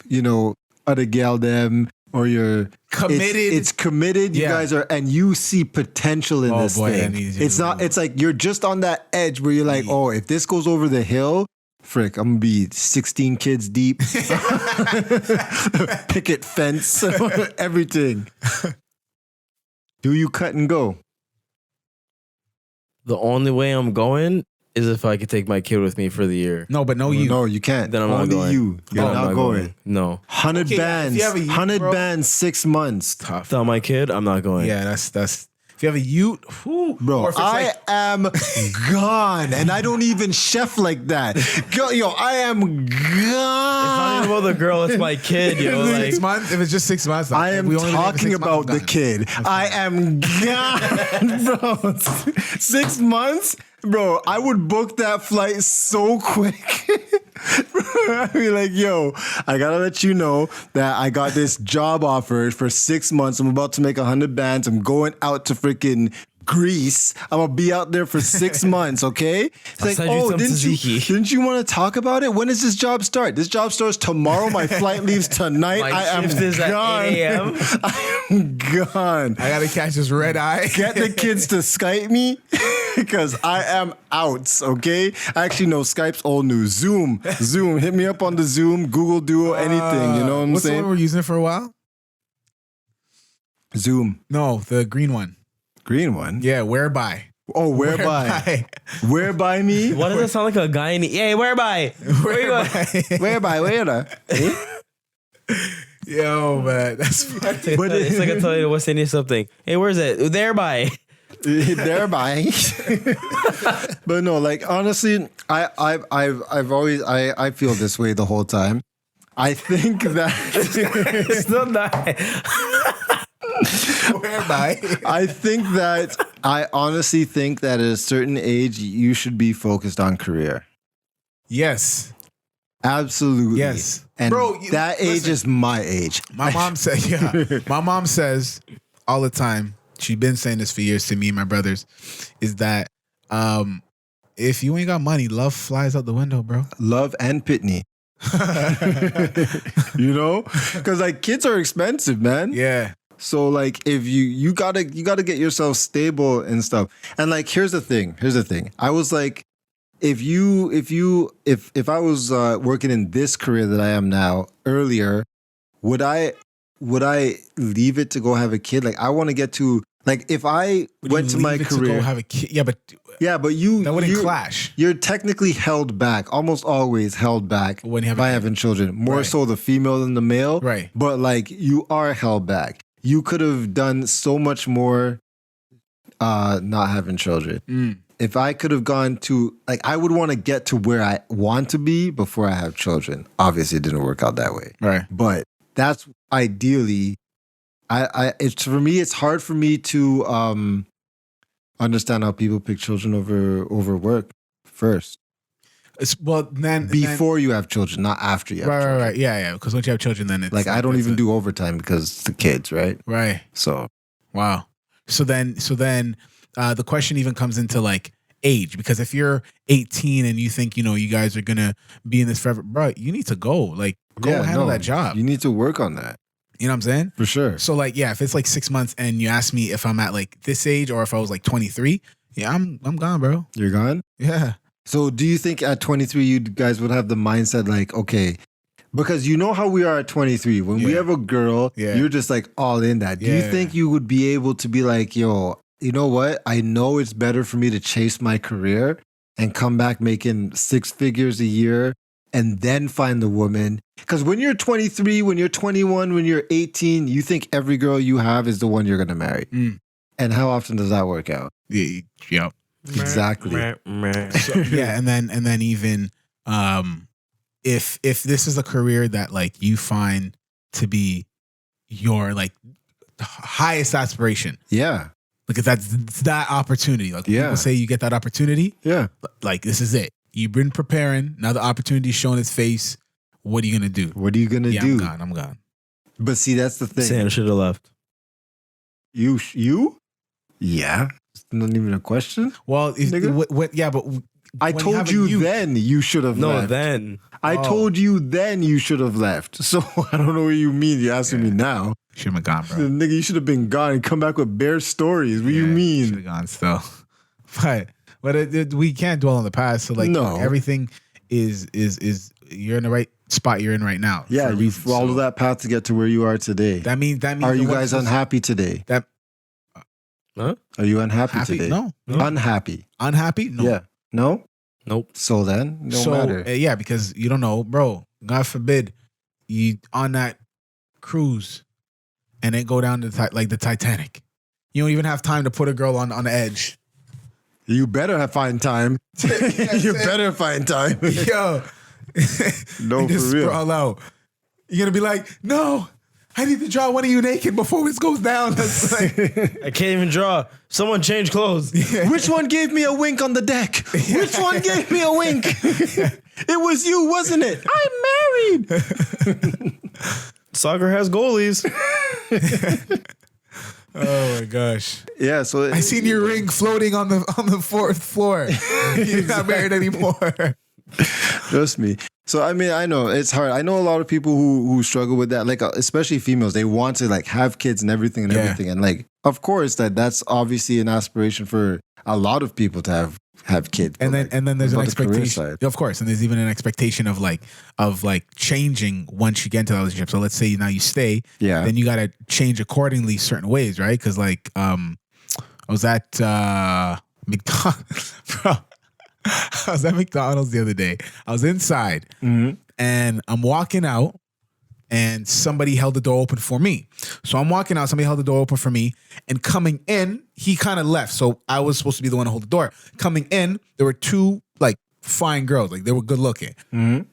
other gal them or you're Committed. It's committed. You Yeah. guys are, and you see potential in Oh, this boy, that thing. needs- It's not. It's like you're just on that edge where you're like, oh, if this goes over the hill, frick, I'm gonna be 16 kids deep, picket fence, everything. Do you cut and go? The only way I'm going is if I could take my kid with me for the year. No, but you. No, you can't. Then I'm not Only going. you. You're I'm not going. No. 100 Okay, bands. if you have a youth, 100 bro. bands, 6 months. Tough. Without my kid, I'm not going. Yeah, that's. If you have a ute, whew, Bro, or if it's I like, am gone, and I don't even chef like that. I am It's not even gone. about the girl, it's my kid, yo. Like, 6 months. If it's just 6 months, I am we only been dating for talking 6 months, about I'm the gone. kid. I am gone, bro. 6 months, bro. I would book that flight so quick. I'd be like, yo, I gotta let you know that I got this job offer for 6 months. I'm about to make 100 bands. I'm going out to freaking Greece. I'm gonna be out there for 6 months, okay? It's like, send you oh, some tzatziki. didn't you want to talk about it? When does this job start? This job starts tomorrow. My flight leaves tonight. My I am shift is at gone. 8 a.m.. I am gone. I gotta catch this red eye. Get the kids to Skype me because I am out, okay? Actually, no, Skype's old news. Zoom. Hit me up on the Zoom, Google Duo, anything. You know what I'm What's the one saying? we're using it for a while? Zoom. No, the green one. Green one? Yeah, whereby. Oh, whereby? Whereby me? why does it sound like a guy in the... Hey, whereby? Where you going? Whereby? Where? Yo, man, that's funny. But It's like I tell you what's in you something. Hey, where's it? Thereby. Thereby. But no, like honestly, I've always I feel this way the whole time. I think that It's not that. Whereby. I honestly think that at a certain age you should be focused on career. Yes. Absolutely. Yes. And Bro, that age listen. is my age. My mom said, my mom says all the time, she's been saying this for years to me and my brothers, is that if you ain't got money, love flies out the window, bro. Love and Pitney. You know? Because like kids are expensive, man. Yeah. So like if you gotta get yourself stable and stuff. And like here's the thing. I was like, if I was working in this career that I am now earlier, would I leave it to go have a kid? Like I want to get to like if I went to my career, to go have a kid. Yeah, but you that wouldn't clash. You're technically held back, almost always held back When you have a by kid. having children. More Right. so the female than the male. Right. But like you are held back. You could have done so much more not having children. If I could have gone to like I would want to get to where I want to be before I have children. Obviously it didn't work out that way. Right. But that's ideally it's for me it's hard for me to understand how people pick children over work first. Then Before you have children, not after you have children. right. Yeah. Because once you have children, then it's Like I don't it's even do overtime because it's the kids, right? Right. So Wow. So then the question even comes into like age, because if you're 18 and you think, you guys are going to be in this forever, bro, you need to go. Like, go handle that job. You need to work on that. You know what I'm saying? For sure. So like, yeah, if it's like 6 months and you ask me if I'm at like this age or if I was like 23, Yeah, I'm gone, bro. You're gone? Yeah. So do you think at 23 you guys would have the mindset like, okay, because you know how we are at 23. When we have a girl, you're just like all in that. Do you think you would be able to be like, yo, you know what? I know it's better for me to chase my career and come back making 6 figures a year and then find the woman. Because when you're 23, when you're 21, when you're 18, you think every girl you have is the one you're going to marry. And how often does that work out? Yep. Exactly. So, yeah, and then even if this is a career that like you find to be your like highest aspiration. Yeah. Because that's that opportunity. Like people say you get that opportunity. Yeah. Like this is it. You've been preparing. Now the opportunity's showing its face. What are you gonna do? What are you gonna do? I'm gone. But see, that's the thing. Santa should have left. You? Yeah. It's not even a question. Well, but I told you then you should have left. No, then. I told you then you should have left. So I don't know what you mean. You're asking me now. Should have gone, bro. Nigga, you should have been gone and come back with bare stories. What do you mean? Should have gone still. But we can't dwell on the past. So like everything is you're in the right spot you're in right now. Yeah, you follow that path to get to where you are today. That means are you guys unhappy today? Huh? Are you unhappy today? No. Unhappy. Unhappy? No. Yeah. No? Nope. So then, no matter. Yeah, because you don't know, bro. God forbid you on that cruise and then go down to like the Titanic. You don't even have time to put a girl on the edge. You better find time. You better find time. Yo. No, just for real. Sprawl out. You're going to be like, no, I need to draw one of you naked before this goes down. That's like, I can't even draw. Someone change clothes. Yeah. Which one gave me a wink on the deck? Which one gave me a wink? It was you, wasn't it? I'm married. Soccer has goalies. Oh my gosh! Yeah, so I seen your ring floating on the fourth floor. You're not married anymore. Trust me. So I mean, I know it's hard. I know a lot of people who struggle with that, like especially females. They want to like have kids and everything, and like of course that's obviously an aspiration for a lot of people to have kids. And then there's an expectation, of course, and there's even an expectation of changing once you get into that relationship. So let's say now you stay, then you got to change accordingly certain ways, right? Because like I was at McDonald's, bro. I was at McDonald's the other day. I was inside and I'm walking out and somebody held the door open for me. So I'm walking out, somebody held the door open for me, and coming in, he kind of left. So I was supposed to be the one to hold the door. Coming in, there were two like fine girls, like they were good looking. In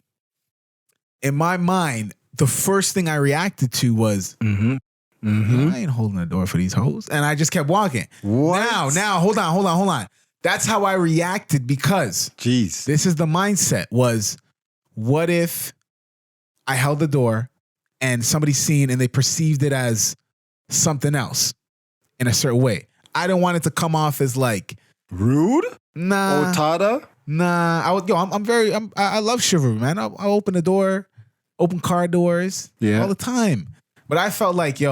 my mind, the first thing I reacted to was, I ain't holding the door for these hoes. And I just kept walking. What? Now, hold on. That's how I reacted because this is the mindset was, what if I held the door and somebody seen and they perceived it as something else in a certain way? I don't want it to come off as like rude. Nah. Otada. Nah. I love chivalry, man. I open the door, open car doors all the time. But I felt like, these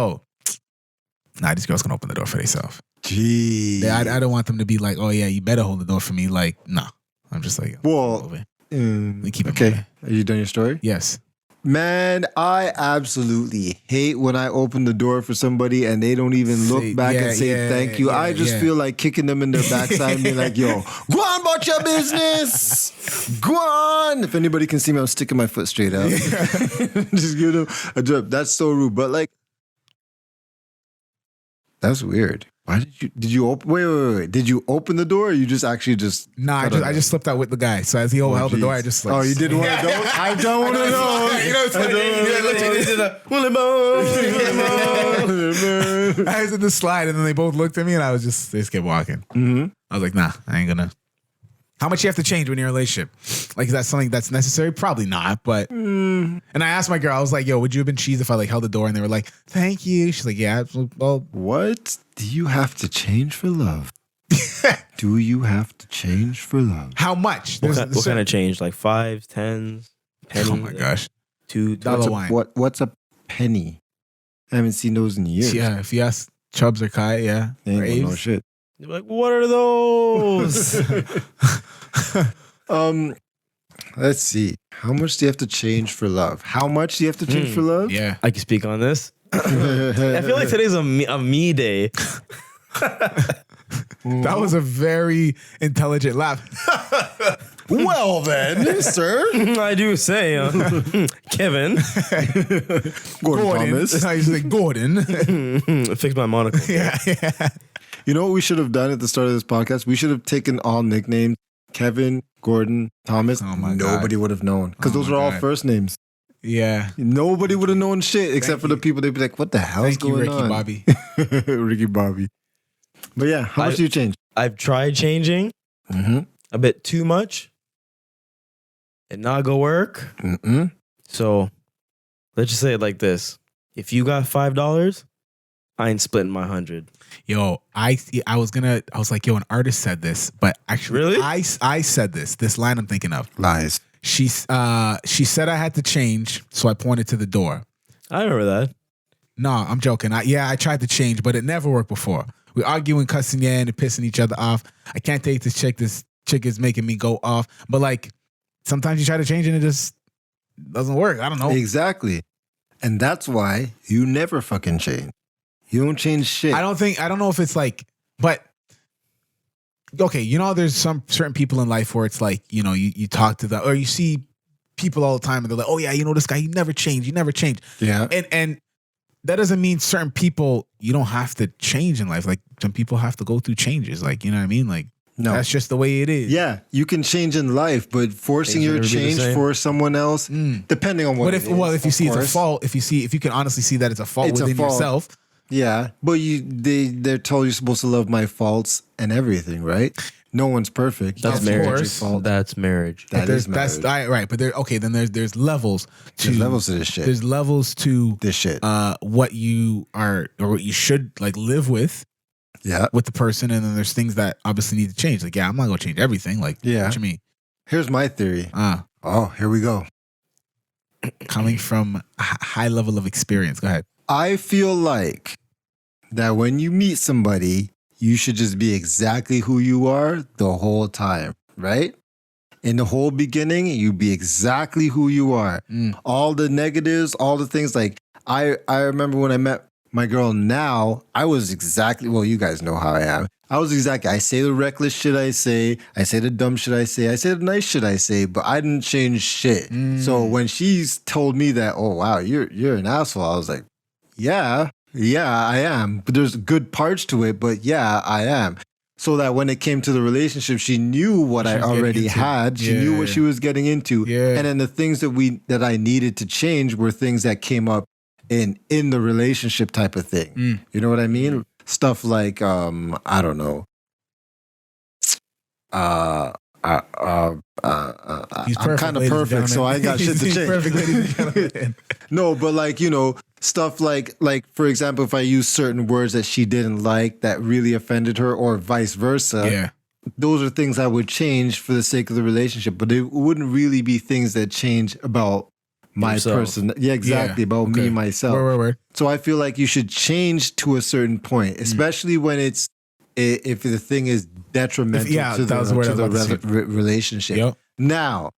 girls can open the door for themselves. Gee. I don't want them to be like, oh yeah, you better hold the door for me. Like, no. I'm just like, well, keep it okay. moving. Are you done your story? Yes. Man, I absolutely hate when I open the door for somebody and they don't even look back and say thank you. I just feel like kicking them in their backside and be like, yo, go on about your business. Go on. If anybody can see me, I'm sticking my foot straight out. Just give them a drip. That's so rude. But like, that's weird. Why did you open? Wait. Did you open the door or you just actually just? Nah, I just slipped out with the guy. So as he held the door, I just like. Oh, you didn't want to go? I don't want to know. You know what I'm saying? I was in the slide and then they both looked at me and they just kept walking. I was like, nah, I ain't gonna. How much you have to change when you're in a relationship? Like, is that something that's necessary? Probably not, but... And I asked my girl, I was like, yo, would you have been cheesed if I like held the door and they were like, thank you? She's like, yeah. Well, what do you have to change for love? Do you have to change for love? How much? What kind of change? Like 5s, 10s, pennies? Oh my gosh. $2. What's a penny? I haven't seen those in years. Yeah, if you ask Chubbs or Kai, yeah. They ain't got no shit. You're like, what are those? Let's see. How much do you have to change for love? How much do you have to change for love? Yeah. I can speak on this. I feel like today's a me day. That was a very intelligent laugh. Well then, sir. I do say, Kevin. Gordon Thomas. I used to say Gordon. Fix my monocle. Yeah. You know what we should have done at the start of this podcast? We should have taken all nicknames. Kevin, Gordon, Thomas. Oh my Nobody would have known. Because those are all first names. Yeah. Nobody would have known shit except for the people. They'd be like, what the hell's Thank you, going Ricky on? Bobby. Ricky Bobby. But yeah, how much do you change? I've tried changing a bit too much. It not go work. So let's just say it like this. If you got $5, I ain't splitting my 100. Yo, I was like, yo, an artist said this, but actually, Really? I said this line I'm thinking of. Lies. She said I had to change, so I pointed to the door. I remember that. No, I'm joking. I tried to change, but it never worked before. We arguing, cussing, and pissing each other off. I can't date this chick. This chick is making me go off. But like, sometimes you try to change and it just doesn't work. I don't know. Exactly. And that's why you never fucking change. You don't change shit. I don't know if it's like, but okay, you know, there's some certain people in life where it's like, you know, you talk to them or you see people all the time and they're like, oh yeah, you know, this guy, he never changed. Yeah. And that doesn't mean certain people, you don't have to change in life. Like some people have to go through changes. Like, you know what I mean? Like, no, that's just the way it is. Yeah, you can change in life, but forcing your change for someone else, depending on what. But if you see it's a fault, if you can honestly see that it's a fault within yourself. Yeah, but they're told you're supposed to love my faults and everything, right? No one's perfect. That's marriage. That's marriage. That is marriage. That's right. But there's levels to this shit. There's levels to this shit. What you are or what you should like live with. Yeah. With the person, and then there's things that obviously need to change. Like, yeah, I'm not gonna change everything. Like, yeah. What you mean? Here's my theory. Oh, here we go. Coming from a high level of experience. Go ahead. I feel like that when you meet somebody, you should just be exactly who you are the whole time, right? In the whole beginning, you be exactly who you are. All the negatives, all the things. Like I remember when I met my girl now, I was exactly, well, you guys know how I am. I say the reckless shit I say the dumb shit I say the nice shit I say, but I didn't change shit. So when she's told me that, oh wow, you're an asshole, I was like, yeah, I am. But there's good parts to it, but yeah, I am. So that when it came to the relationship, she knew what I already had. She knew what she was getting into. Yeah. And then the things that I needed to change were things that came up in the relationship type of thing. You know what I mean? Stuff like I don't know. I'm kind of perfect, so I ain't got shit to change. Perfect, ladies and gentlemen. No, but like, you know, stuff like for example, if I use certain words that she didn't like that really offended her, or vice versa. Those are things I would change for the sake of the relationship, but it wouldn't really be things that change about my person. Yeah, exactly. About me, myself. Word. So I feel like you should change to a certain point, especially when if the thing is detrimental to the relationship. Yep. Now,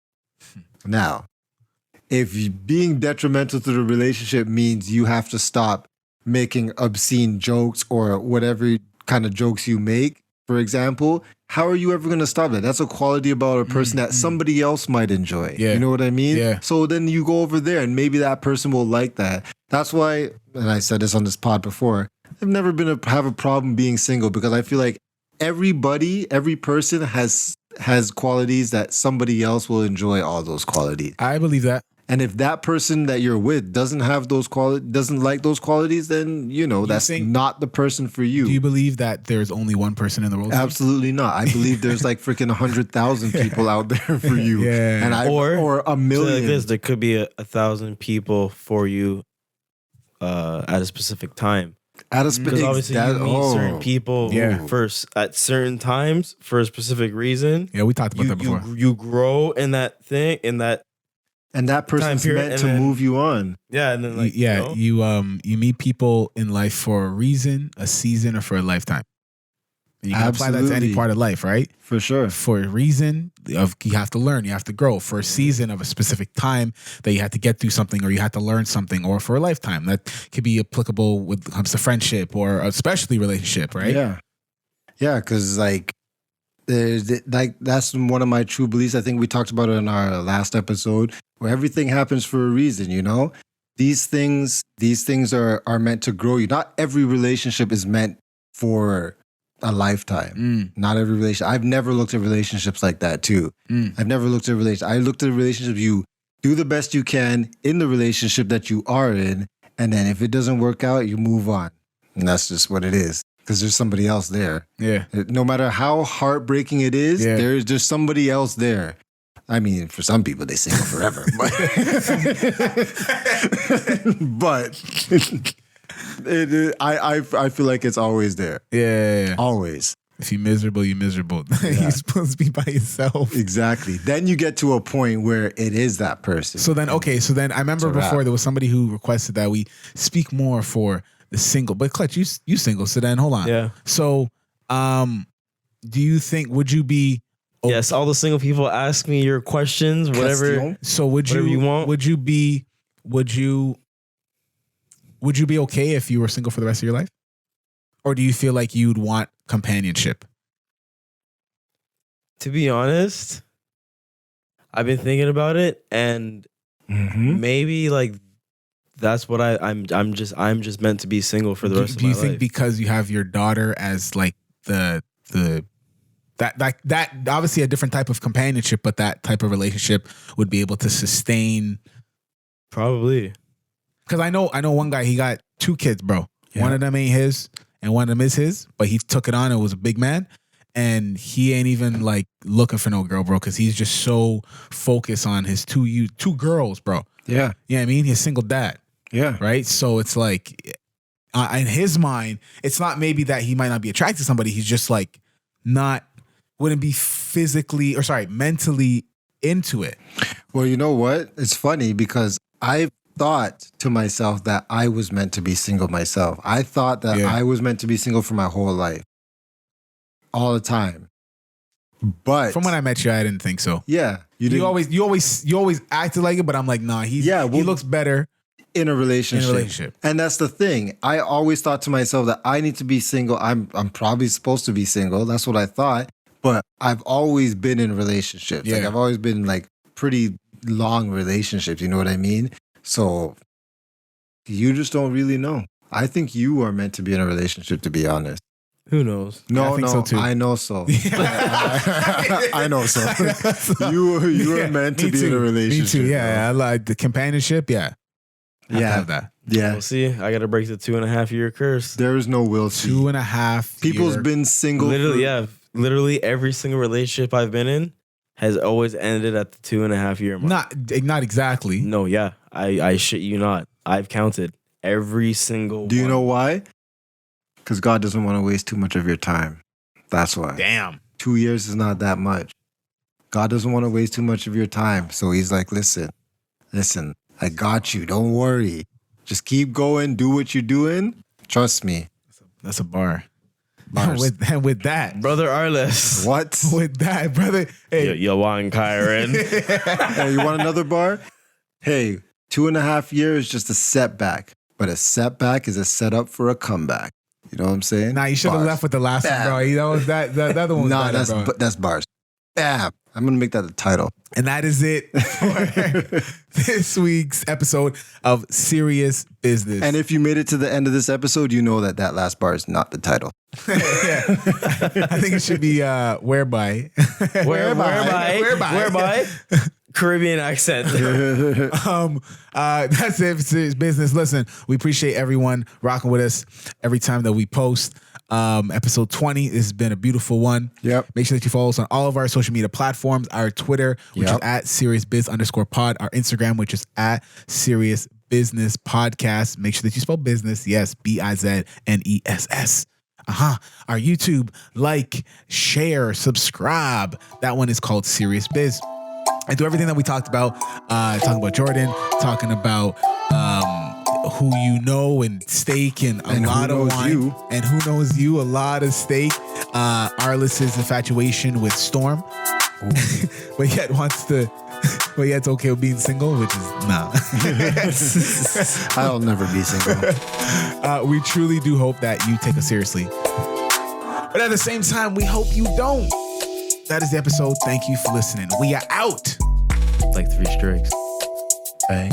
if being detrimental to the relationship means you have to stop making obscene jokes or whatever kind of jokes you make, for example, how are you ever going to stop that? That's a quality about a person that somebody else might enjoy. Yeah. You know what I mean? Yeah. So then you go over there and maybe that person will like that. That's why, and I said this on this pod before, I've never have a problem being single, because I feel like every person has qualities that somebody else will enjoy all those qualities. I believe that. And if that person that you're with doesn't have those doesn't like those qualities, then that's not the person for you. Do you believe that there's only one person in the world? Absolutely not. I believe there's like freaking 100,000 people out there for you. Yeah. And or a million. Like this, there could be 1,000 people for you at a specific time. Because obviously you meet certain people first at certain times for a specific reason. Yeah, we talked about that before. You grow in that thing, and that person's meant to move you on. Yeah, and then you meet people in life for a reason, a season, or for a lifetime. And you can apply that to any part of life, right? For sure. For a reason, you have to learn, you have to grow. For a season of a specific time that you had to get through something or you had to learn something, or for a lifetime. That could be applicable when it comes to friendship or especially relationship, right? Yeah. Yeah, because like that's one of my true beliefs. I think we talked about it in our last episode, where everything happens for a reason, you know? These things are meant to grow you. Not every relationship is meant for a lifetime. Not every relationship. I've never looked at relationships like that too. I've never looked at relationships. I looked at a relationship, you do the best you can in the relationship that you are in, and then if it doesn't work out, you move on. And that's just what it is. Because there's somebody else there. Yeah. No matter how heartbreaking it is, there's just somebody else there. I mean, for some people, they single forever. But I feel like it's always there. Yeah. Always. If you're miserable, you're miserable. Yeah. You're supposed to be by yourself. Exactly. Then you get to a point where it is that person. So then I remember before there was somebody who requested that we speak more for the single. But Clutch, you single. So then hold on. Yeah. So do you think, would you be... Yes, all the single people, ask me your questions, whatever. So would you want? Would you be okay if you were single for the rest of your life? Or do you feel like you'd want companionship? To be honest, I've been thinking about it, and maybe like that's what I'm just meant to be single for the rest of my life. Do you think because you have your daughter as like that obviously a different type of companionship, but that type of relationship would be able to sustain? Probably. Because I know one guy, he got 2 kids, bro. Yeah. One of them ain't his and one of them is his, but he took it on and was a big man. And he ain't even like looking for no girl, bro, because he's just so focused on his 2 girls, bro. Yeah. Yeah, I mean, he's a single dad. Yeah. Right? So it's like, in his mind, it's not maybe that he might not be attracted to somebody. He's just like wouldn't be mentally into it. Well, you know what? It's funny because I thought to myself that I was meant to be single myself. I thought that I was meant to be single for my whole life. All the time. But from when I met you, I didn't think so. Yeah. You always acted like it, but I'm like, nah, he looks better in a relationship. And that's the thing. I always thought to myself that I need to be single. I'm probably supposed to be single. That's what I thought. But I've always been in relationships. Yeah. Like I've always been like pretty long relationships. You know what I mean? So you just don't really know. I think you are meant to be in a relationship, to be honest. Who knows? No, so too. I know so. I know so. You are meant to be in a relationship. Me too. Yeah, I like the companionship. Yeah. I have that. Yeah. We'll see. I got to break the 2.5 year curse. There is no will see. 2.5 People's been single. Literally every single relationship I've been in has always ended at the 2.5 year mark. Not exactly. No, yeah. I shit you not. I've counted every single one. Do you know why? Because God doesn't want to waste too much of your time. That's why. Damn. 2 years is not that much. God doesn't want to waste too much of your time. So he's like, listen, I got you. Don't worry. Just keep going. Do what you're doing. Trust me. That's a bar. With that, brother Arliss. What? With that, brother. Hey, you want Kyron? Hey, you want another bar? Hey, 2.5 years is just a setback, but a setback is a setup for a comeback. You know what I'm saying? Nah, you should have left with the last one, bro. You know that other one. Nah, that's bars. Bam. I'm gonna make that the title. And that is it for this week's episode of Serious Business. And if you made it to the end of this episode, you know that last bar is not the title. Yeah. I think it should be whereby. Whereby. Caribbean accent. That's it for Serious Business. Listen, we appreciate everyone rocking with us every time that we post. Episode 20. This has been a beautiful one. Yep. Make sure that you follow us on all of our social media platforms. Our Twitter, which is at SeriousBiz_pod. Our Instagram, which is at Serious Business Podcast. Make sure that you spell business. Yes, BIZNESS. Our YouTube, like, share, subscribe. That one is called Serious Biz. And do everything that we talked about. Talking about Jordan. Talking about who you know and stake and a lot of wine. And who knows you, a lot of stake. Arliss's infatuation with Storm. But yet wants to... But yeah, it's okay with being single, which is nah. I'll never be single. We truly do hope that you take us seriously. But at the same time, we hope you don't. That is the episode. Thank you for listening. We are out. Like 3 strikes. Bang.